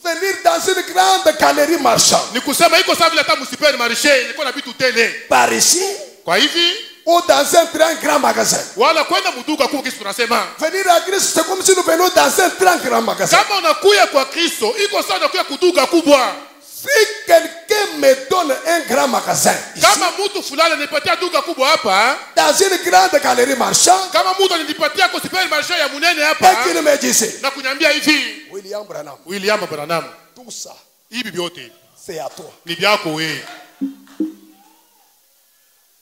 Venir dans une grande galerie marchande. Ni kusema iko sawa vile hata msipeni marishe niko na vitu tele. Par ici, Kwa hivi ou dans un très grand magasin. wala kwenda muduga kubwa kisi tunasema. Venir à Christ, c'est comme si nous venions dans un très grand magasin. Kama unakuya kwa Kristo iko sawa unakuya kuduga kubwa. Si quelqu'un me donne un grand magasin, ici, Kama mtu fulani anipatia duga kubwa hapa, dans une grande galerie marchande, kama mtu ananipatia kwa sipeni marishe ya munene et hapa qu'il me disait, na kunyambia hivi, William Branham, William Branham, tout ça, hivi vyote c'est à toi. ni vyako wewe.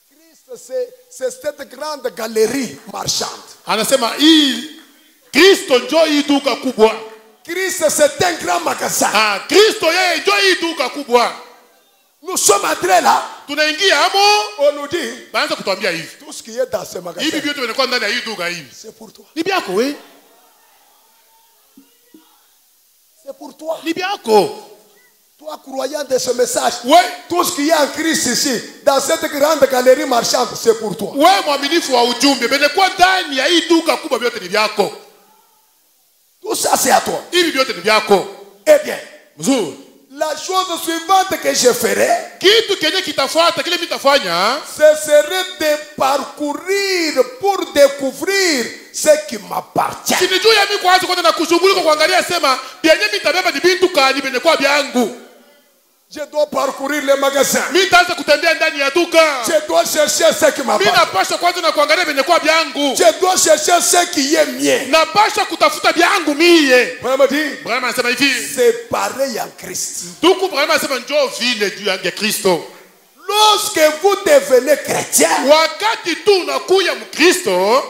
Christ, c'est cette grande galerie marchande. Anasema hii Kristo njoo hii duka kubwa. Christ, c'est un grand magasin. Kristo yeye njoo hii duka kubwa. Nous sommes entrés là, Tunaingia hamo, on nous dit, baanza kutuambia hivi. tout ce qui est dans ce magasin, Hivi vyote vinakuwa ndani ya hii duka hivi. c'est pour toi. Ni vyako wewe. C'est pour toi. Ni vyako. Toi, croyant de ce message, Wewe tout ce qui est en Christ ici, dans cette grande galerie marchande, c'est pour toi. wewe mwaminifu wa ujumbe, vinakuwa ndani ya hii duka kubwa vyote ni vyako. Tout ça, c'est à toi. Hivi vyote ni vyako. Eh bien, Mzuri. la chose suivante que je ferai, Kitu kenye kitafuata kile mitafanya ce serait de parcourir pour découvrir ce qui m'appartient. chini juu ya mimi kwanza kwenda na kushughulika kuangalia sema vyenye mitabeba ni vitu kani vinakuwa vyangu. Je dois parcourir les magasins. Mimi nitaanza kutembea ndani ya duka. Je dois chercher ce qui Mimi m'appartient. napasha kwanza na kuangalia vinakuwa vyangu. Je dois chercher ce qui est mien. Napasha kutafuta vyangu mie. Vraiment dit, Branham anasema hivi. c'est pareil en Christ. Ndugu Branham anasema njoo vile juu ya Kristo. Lorsque vous devenez chrétien, Wakati tu unakuya Mkristo,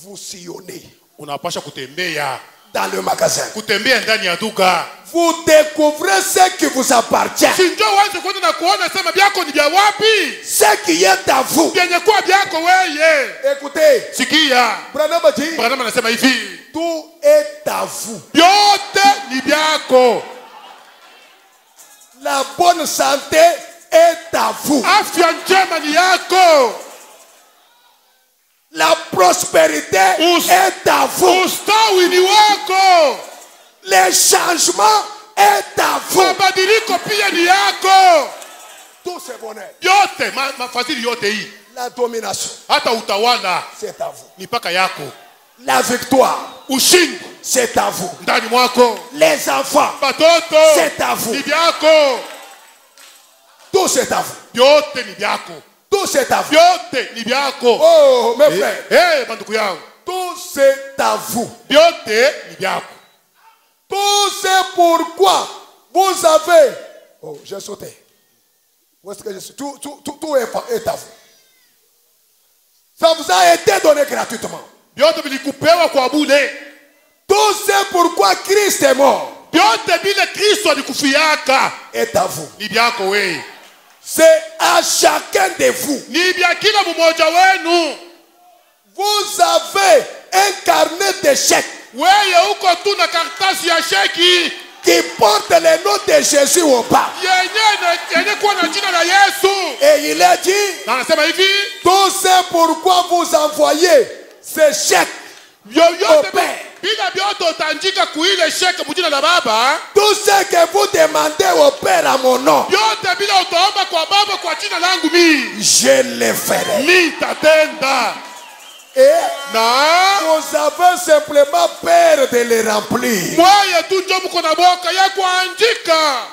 vous sillonnez unapasha kutembea. dans le magasin. Kutembea ndani ya duka. Vous découvrez ce qui vous appartient. Si njoo waanze kwenda na kuona sema vyako ni vya wapi? Ce qui est à vous. Vyenye kuwa vyako Écoutez, sikia. Branham a dit, Branham anasema hivi, tout est à vous. vyote ni vyako. La bonne santé est à vous. Afya njema ni yako. La prospérité est à vous. Ustawi ni wako. Les changements est à vous. Mabadiliko pia ni yako. Tout ce bonheur. Yote, mafadhili yote hii. La domination, Hata utawala c'est à vous. ni paka yako. La victoire, Ushindi c'est à vous. ndani mwako. Les enfants, Batoto c'est à vous. ni vyako. Tout c'est à vous. Vyote ni vyako. Tout c'est à vous. Vyote ni vyako. Oh, mes frères, Eh, banduku yangu. tout c'est à vous. Vyote ni vyako. Tout c'est pourquoi vous avez... Oh, j'ai sauté. Où est-ce que je suis? Tout est à vous. Ça vous a été donné gratuitement. Vyote vilikupewa kwa bure. Tout c'est pourquoi Christ est mort. Vyote vile Kristo alikufiaka Est à vous. ni vyako wewe. C'est à chacun de vous. Ni vya kila mmoja wenu. Vous avez un carnet de chèques Wewe uko tu na karatasi ya sheki qui porte le nom de Jésus au bas. yenye kuwa na jina la Yesu. Et il a dit, Na anasema hivi, tout c'est pourquoi vous envoyez ces chèques au yoyote Père. bila vyote utaandika kuile sheki mjina la Baba. Tout ce que vous demandez au Père à mon nom, Vyote bila utaomba kwa Baba kwa jina langu mimi, je le ferai. nitatenda. Et Na vous avez simplement peur de les remplir. mwaye tu njo mko na boka ya kuandika.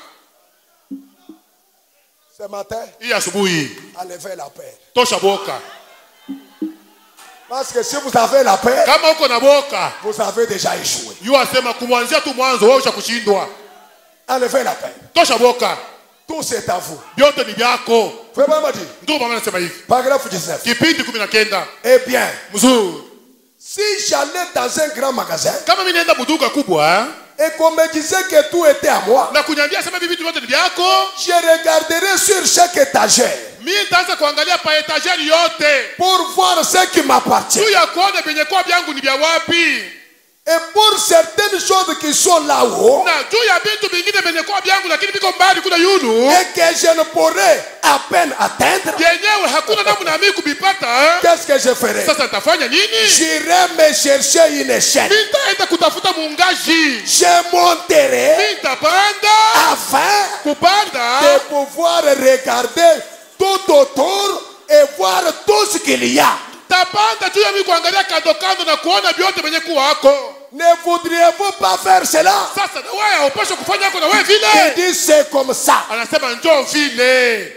Ce matin, Hii asubuhi enlevez la peur. tosha boka. Parce que si vous avez la peur, Kama uko na boka, vous avez déjà échoué. yu asema kumwanzia tu mwanzo wewe ushakushindwa. Enlevez la peur. Tosha boka. Tout c'est à vous. Vyote ni vyako. Frère Maman dit, Ndio mama anasema hivi. paragraphe 19. Kipindi 19. Eh bien, Mzuri. si j'allais dans un grand magasin Kama mimi naenda buduka kubwa et qu'on me disait que tout était à moi, na kuniambia sema hivi vitu vyote ni vyako, je regarderais sur chaque étagère mimi nitaanza kuangalia pa etageri yote. pour voir ce qui m'appartient. Tu ya kuona venye kwa vyangu ni vya wapi. Et pour certaines choses qui sont là-haut Na juu ya vitu vingine venye kwa vyangu lakini viko mbali kuna yulu. et que je ne pourrais à peine atteindre, Yenyewe hakuna namna mimi kubipata. qu'est-ce que je ferais? Sasa nitafanya nini? J'irai me chercher une échelle. Nitaenda kutafuta muungaji. Je monterai Nitapanda afin kupanda de pouvoir regarder tout autour et voir tout ce qu'il y a. tapanda juu ya mimi kuangalia kando kando na kuona vyote venye kuwako. Ne voudriez-vous pas faire cela? Sasa na wewe haupaswi kufanya yako na wewe Il vile. dit c'est comme ça. Anasema njoo vile.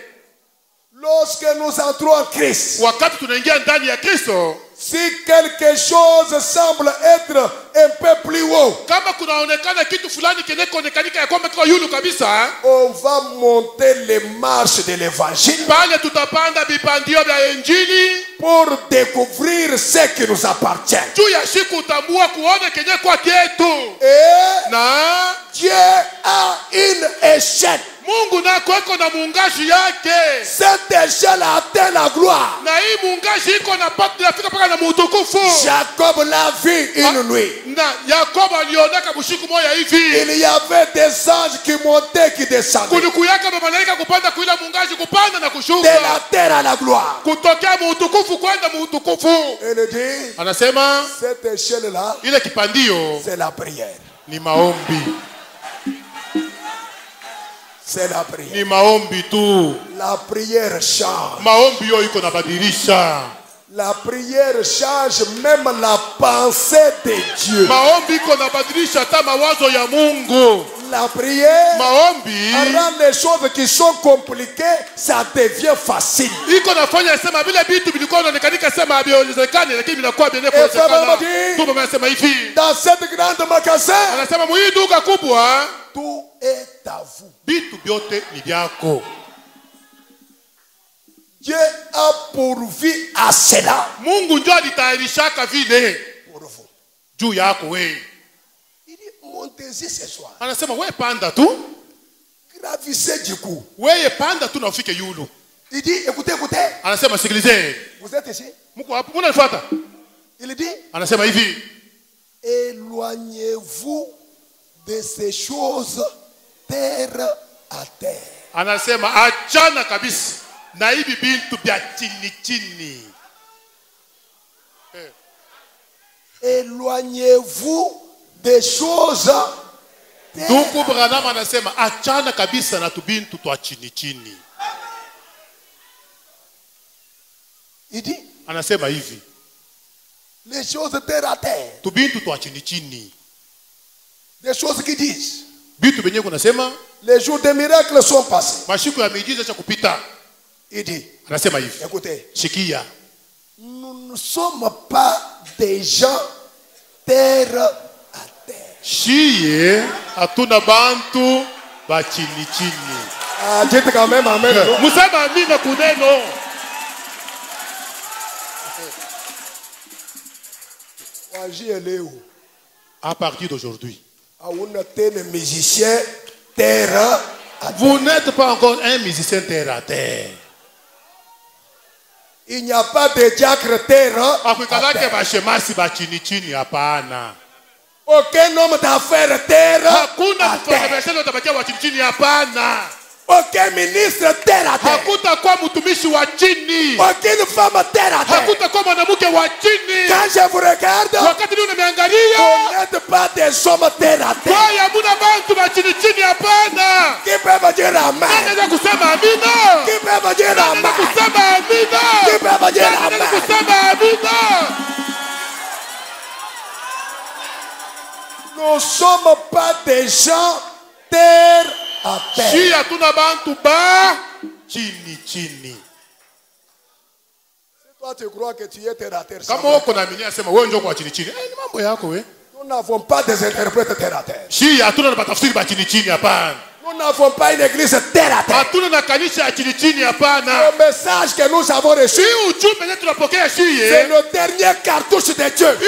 Lorsque nous entrons en Christ, Wakati tunaingia ndani ya Kristo, si quelque chose semble être un peu plus haut, kama kunaonekana kitu fulani kineko-onekanika ya kwamba kiko yulu kabisa, on va monter les marches de l'évangile pale tutapanda vipandio vya Injili pour découvrir ce qui nous appartient. juu ya siku utambua kuona kenye kwa kietu. Et Na Dieu a une échelle. Mungu nako iko na muungaji yake. Cette échelle atteint la gloire. Na hii muungaji iko na nafika paka na mutukufu. Jacob l'a vu une nuit. Na Yakobo alionaka bushiku moja hivi. Il y avait des anges qui montaient, qui descendaient. Kulikuyaka malaika kupanda kuila muungaji kupanda na De kushuka. la terre à la gloire. Kutokea muutukufu kwenda muutukufu. Il dit, Anasema cette échelle-là, ile kipandio c'est la prière. ni maombi. C'est la prière. Ni maombi tu. La prière change. Maombi yo iko nabadilisha. La prière change même la pensée de Dieu. Maombi iko nabadilisha hata mawazo ya Mungu. La prière Maombi rend les choses qui sont compliquées, ça devient facile. iko nafanya sema vile vitu vilikuwa vinaonekanika sema haviwezekani lakini vinakuwa Fama vinawezekana. dit, Tupo anasema hivi. dans cette grande magasin, Anasema mwi duka kubwa tout est à vous. vitu vyote ni vyako. Dieu a pourvu à cela Mungu ndio alitayarishaka vile pour vous. juu yako wewe. Il dit, montez-y ce soir. Anasema wewe panda tu. Gravissez du coup. Wewe panda tu na ufike yulu. Il dit, écoutez, écoutez. Anasema sikilizeni. Vous êtes ici? Mko hapo? Mnanifuata? Il dit, Anasema hivi. éloignez-vous de ces choses terre à terre. Anasema achana kabisa na hivi bintu vya chini chini. Éloignez-vous des choses. Ndugu Branham anasema achana kabisa na tubintu twa chini chini. Il dit, Anasema hivi. les choses terre à terre. Tubintu twa chini chini. Des choses qui disent, Bitu benye kunasema les jours des miracles sont passés. mashiku ya miujiza cha kupita. Il dit, Anasema hivi. écoutez, Shikia. nous ne sommes pas des gens terre à terre. Shiye hatuna bantu ba chini chini. Ah, dites quand même amen. Musema amina kuneno. À partir d'aujourd'hui, musicien terre. vous n'êtes pas encore un musicien terre à terre. Il n'y a pas de diacre terre. Aucun homme d'affaires terre. Aucun ministre terre à terre. Aucune femme terre à terre. Quand je vous regarde, vous n'êtes pas des hommes terre à terre. Qui peut me dire amen? Qui peut me dire amen? Qui peut me dire amen? Nous ne sommes pas des gens terre à terre. Si toi tu crois que tu es terre à terre, nous n'avons pas des interprètes terre à terre. Nous n'avons pas une église terre à terre. Le message que nous avons reçu, c'est le dernier cartouche de Dieu.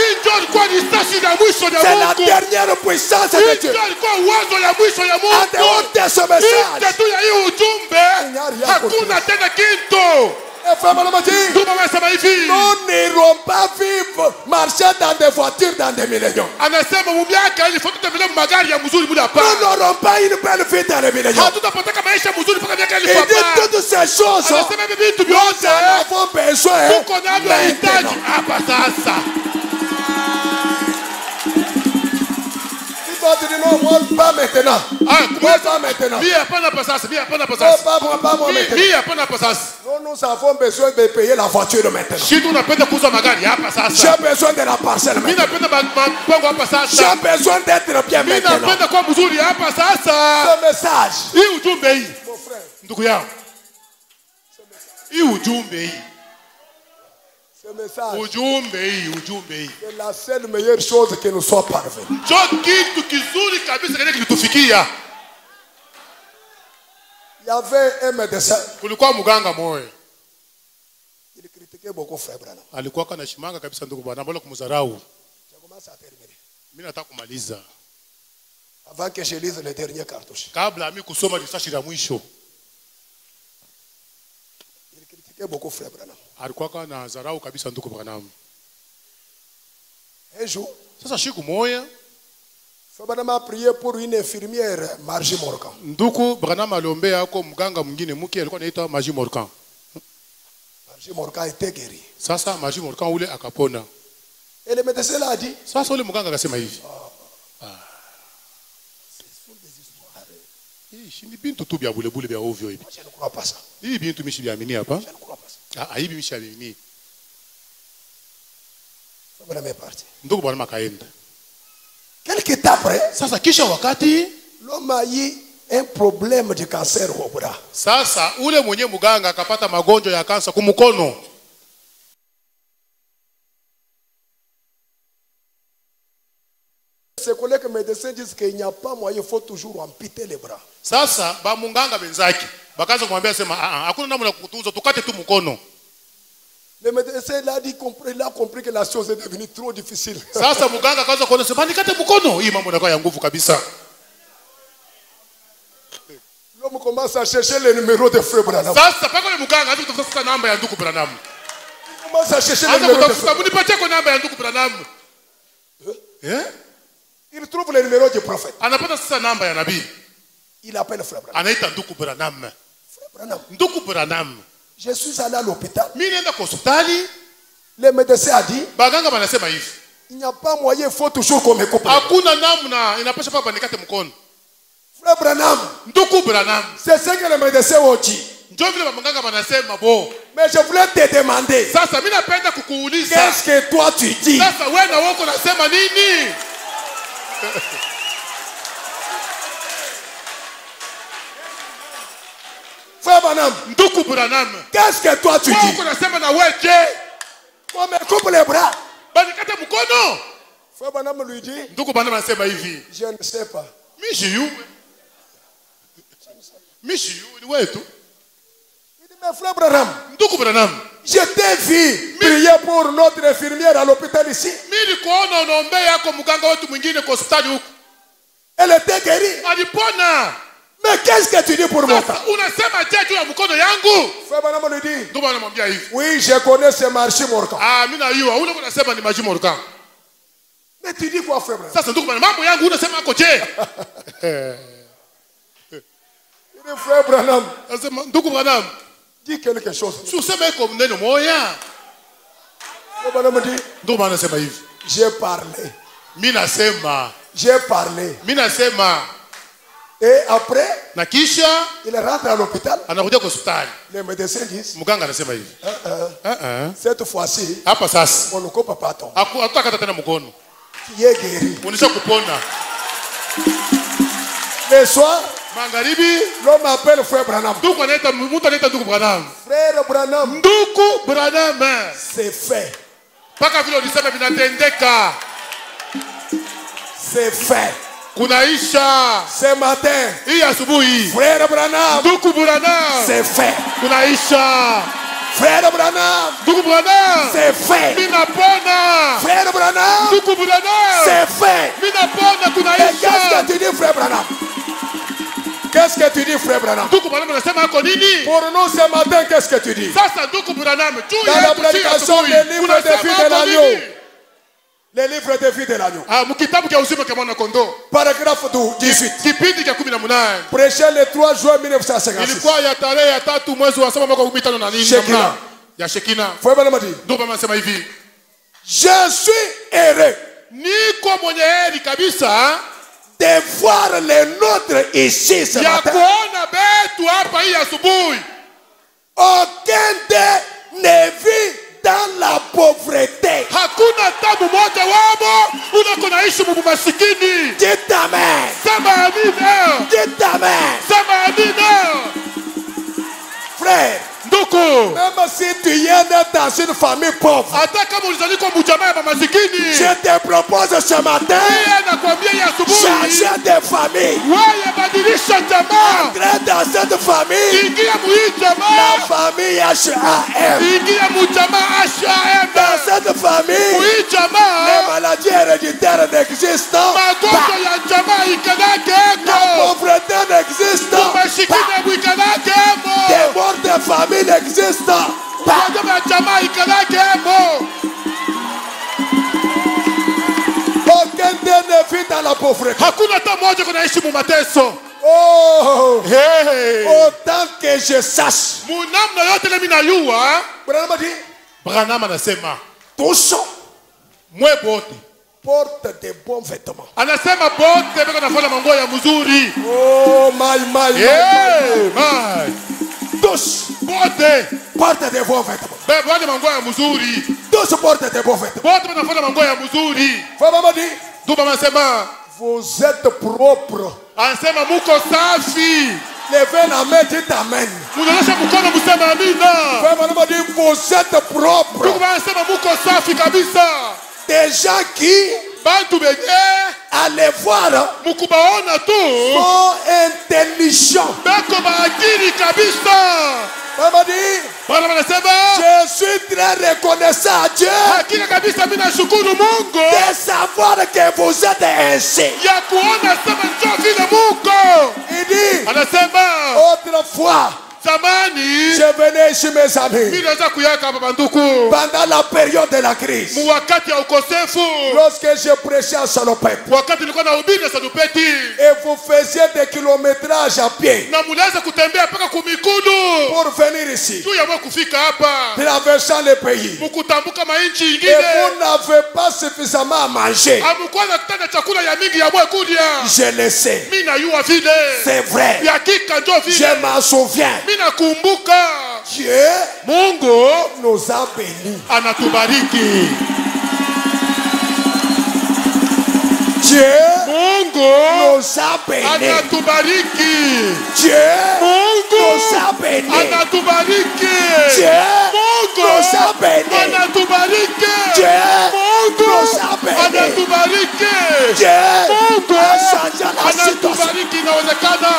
C'est la dernière puissance de Dieu. En dehors de ce message, il n'y a rien pour nous. Nous n'irons pas vivre, marcher dans des voitures, dans des milléniums. Nous n'aurons pas une belle vie dans les milléniums. Il dit toutes ces choses, nous en avons besoin maintenant. Toi tu dis non, moi pas maintenant. Moi pas maintenant. Pas moi maintenant. Nous avons besoin de payer la voiture maintenant. J'ai besoin de la parcelle maintenant. J'ai besoin d'être bien maintenant. Ce message, mon frère, ce message, c'est la seule meilleure chose qui nous soit parvenue. Il y avait un médecin. Il critiquait beaucoup frère Branham. Je commence à terminer. Avant que je lise le dernier cartouche. Il critiquait beaucoup frère Branham. Un jour, frère Branham a prié pour une infirmière, Margie Morgan. Margie Morgan était guérie. Et le médecin l'a dit. Ce sont des histoires. Je ne crois pas ça. Je ne crois pas ça. Frère Branham est parti. Quelques temps après, l'homme a eu un problème de cancer au bras. Sasa ule mwenye muganga akapata magonjwa ya kansa kumukono. Ses collègues médecins disent qu'il n'y a pas moyen, il faut toujours amputer les bras. Sasa ba munganga benzaki bakaanza kumwambia sema hakuna namna ya kutunza, tukate tu mkono. Le médecin il a compris que la chose est devenue trop difficile. Sasa muganga akaanza kuona sema nikate mkono, hii mambo inakuwa ya nguvu kabisa. L'homme commence commence à chercher le numéro de frère Branham. Sasa pako le muganga anza kutafuta namba ya ndugu Branham. Commence à chercher le Anza numéro de kutafuta frère. munipatie kwa namba ya ndugu Branham. Il trouve le numéro du prophète. Anapata sasa namba ya nabii. Il appelle frère Branham. Anaita ndugu Branham. Frère Branham. Ndugu Branham. Je suis allé à l'hôpital. Mimi naenda kwa hospitali. Le médecin a dit, Baganga banasema hivi. il n'y a pas moyen, il faut toujours qu'on me coupe. Hakuna namna inapasha papa nikate mkono. Frère Branham. Ndugu Branham. C'est ce que le médecin a dit. Ndio vile baganga banasema bo. Mais je voulais te demander. Sasa mimi napenda kukuuliza. Qu'est-ce que toi tu dis? Sasa wewe na wako unasema nini? Frère Branham. Ndugu Branham. Qu'est-ce que toi tu Wewe dis? uko unasema na wewe je? On me coupe les bras. Banikate mkono. Frère Branham lui dit, Ndugu Branham anasema hivi. je ne sais pas. Mishiyu ni wetu. Il dit, mais frère Branham, Ndugu Branham. je t'ai vu prier pour notre infirmière à l'hôpital ici. Mimi nikuona unaombea yako mganga wetu mwingine kwa hospitali huko. Elle était guérie. Alipona. Mais qu'est-ce que tu dis pour moi? Sasa unasema je juu ya mkono yangu? Frère Branham lui dit, Ndugu anamwambia hivi. oui, je connais ce marché morgan. Ah, mimi najua ule unasema ni maji morgan. Mais tu dis quoi, frère Branham? Sasa ndugu Branham, mambo yangu unasema ako je? Il dit, frère Branham, Anasema ndugu Branham, dis quelque chose. si useme iko mneno moya. Frère Branham dit, Ndugu Branham anasema hivi. j'ai parlé. Mimi nasema. J'ai parlé. Mimi nasema. Et après, Na kisha il rentre à l'hôpital. anakuja kwa hospitali. Les médecins disent, Mganga anasema hivi. cette fois-ci, Hapa sasa. on ne coupe pas ton. Hakutakata tena mkono. Tu es guéri. Unisha kupona. Le soir, Magharibi, l'homme appelle frère Branham. ndugu anaita mtu anaita ndugu Branham. Frère Branham, Ndugu Branham. c'est fait. Paka vile ulisema vinatendeka. C'est fait. Kunaisha. Ce matin, Hii asubuhi. frère Branham, Ndugu Branham. c'est fait. Kunaisha. Frère Branham, Ndugu Branham. c'est fait. Minapona. Frère Branham, Ndugu Branham. c'est fait. Minapona Et kunaisha. qu'est-ce que tu dis, frère Branham? Qu'est-ce que tu dis, frère Branham? Ndugu Branham anasema yako nini? Pour nous ce matin, qu'est-ce que tu dis? Sasa ndugu Branham, juu Dans la yetu si prédication asubuhi. des livres des filles de Unasema yako l'agneau. nini? Les livres des filles de l'agneau. Ah, mkitabu cha uzima cha mwana kondoo. Paragraphe 18. Kipindi cha 18. Prêché le 3 juin 1956. Ilikuwa ya tarehe ya 3 mwezi wa 7 mwaka 15 na nini? Shekina. namna ya Shekina. Frère Branham dit, Ndugu Branham anasema hivi. je suis heureux Niko mwenye heri kabisa de voir les nôtres ici ce ya matin. kuona betu hapa hii asubuhi. Aucun d'eux ne vit dans la pauvreté. Hakuna tabu moja wamo unako naishi mumasikini. Dites amen. Sema amina. Dites amen. Sema amina. Frère, Ndugu, même si tu es né dans une famille pauvre, hata kama ulizalika mjamaa ya masikini, je te propose ce matin, yeye anakuambia hii asubuhi, changer de famille. wewe badilisha jamaa. Entrer dans cette famille, Ingia muhii la jamaa. famille HAM. Ingia mujamaa HAM. Dans cette famille, Muhii les jamaa. maladies héréditaires n'existent Magonjwa pas. ya jamaa ikanake La eko. pauvreté n'existe pas. Umashikine mwikanake Des emo. morts de famille n'existent pas. Magonjwa ya jamaa ikanake emo. Aucun d'eux ne vit dans la pauvreté. Hakuna hata mmoja kunaishi mumateso. Oh, Hey. autant que je sache. Munamna yote ile minayua. Branham dit, Branham anasema tous mwe bote. portent de bons vêtements. Anasema bote beko nafanya manguo ya mzuri. Oh, my. Hey, my. Tous Bote portent de bons vêtements. beko nafanya manguo ya mzuri. Tous portent de bons vêtements. Bote beko nafanya manguo ya mzuri. Branham dit, Ndugu anasema, vous êtes propres. anasema muko safi. Levez la main, dites amen. Munaonyesha mkono msema amina. Branham dit, vous êtes propres. Ndugu anasema muko safi kabisa. Des gens qui, Bantu benye à les voir, mukubaona tu sont intelligents. beko baakili kabisa. Maman dit, Bwana anasema je suis très reconnaissant à Dieu hakika kabisa mimi nashukuru Mungu de savoir que vous êtes ainsi. ya kuona sema njoo vile Mungu. Il dit, Anasema autrefois, zamani je venais chez mes amis mimi naweza kuyaka hapa banduku pendant la période de la crise. mu wakati ya ukosefu, Lorsque je prêchais à Salopette wakati nilikuwa nahubiri Salupeti et vous faisiez des kilométrages à pied na mulianza kutembea mpaka kumikudu pour venir ici, juu ya mwe kufika hapa traversant le pays, mukutambuka mainchi et ingine, vous n'avez pas suffisamment à manger, amukuwa na kutana chakula ya mingi ya mwe kudia. je le sais, Mimi najua vile c'est vrai, ya hakika njoo je vile m'en souviens. mimi nakumbuka Dieu Mungu nous a bénis. anatubariki. Dieu Mungu nous a bénis. anatubariki. Dieu Mungu nous a bénis. anatubariki. Dieu Mungu nous a bénis. anatubariki. Dieu Mungu nous a bénis. anatubariki. Dieu Mungu a changé la situation. anatubariki. Inawezekana.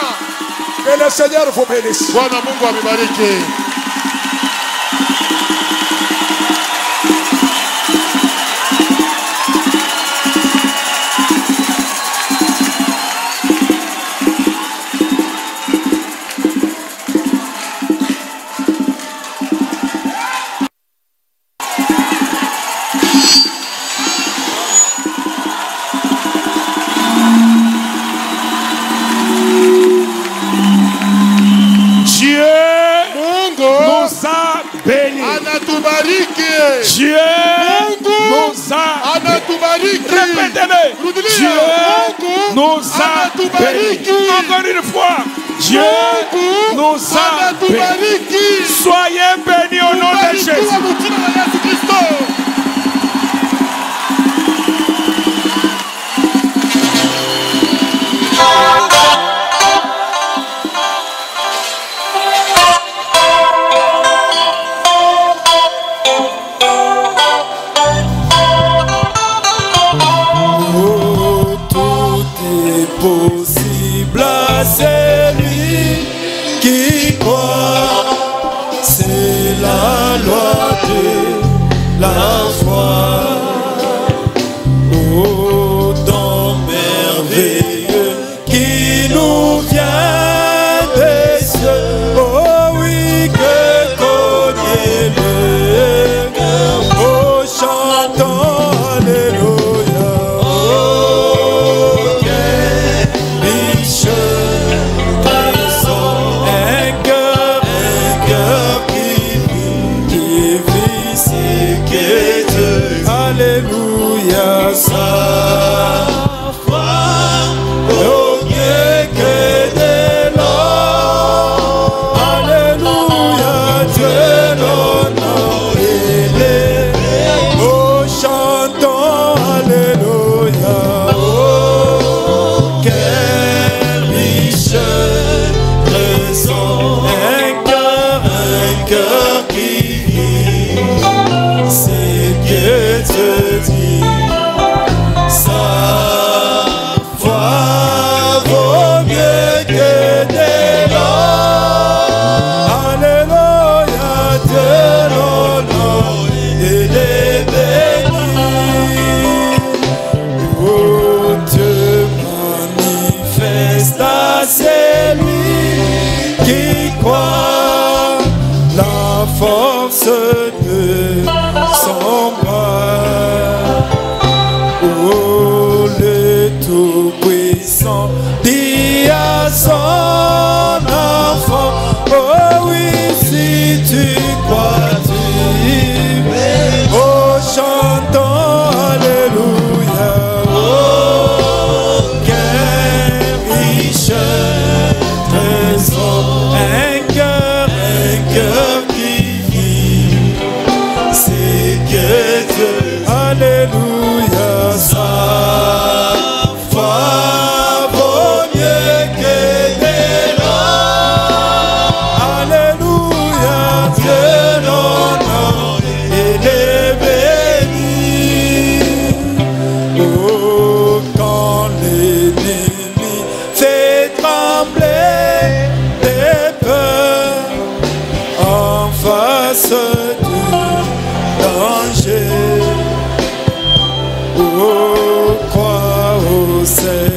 Que le Seigneur vous bénisse. Bwana Mungu amebariki. Dieu nous a bénis. Répétez-le. Dieu nous a bénis. Encore une fois. Dieu nous a bénis. Soyez bénis au nom de Jésus. Possible à celui qui croit, c'est la loi de la foi. Oh, don merveilleux qui nous vient des cieux, oh oui, que connaît le cœur, oh, chantons alléluia. Alléluia, sa foi, au Dieu que de l'or. Alléluia, Dieu l'honneur élevé. Oh, chantons alléluia. Oh, quelle riche raison. Un cœur qui vit. C'est que te dit, sa foi vaut mieux que de l'or. Alléluia, Dieu l'honneur et les bénis. Oh, Dieu manifeste à celui qui croit la force de son bras. Oh, le Tout-Puissant dit à son enfant, oh oui, si tu crois, tu es. Oh, chantons alléluia. Oh, quel riche trésor, un cœur qui vit. C'est que Dieu, alléluia, sa foi vaut mieux que de l'or. Alléluia, Dieu l'honneur et les bénis. Oh, quand l'ennemi fait trembler des peurs, du danger. Oh, crois au Seigneur.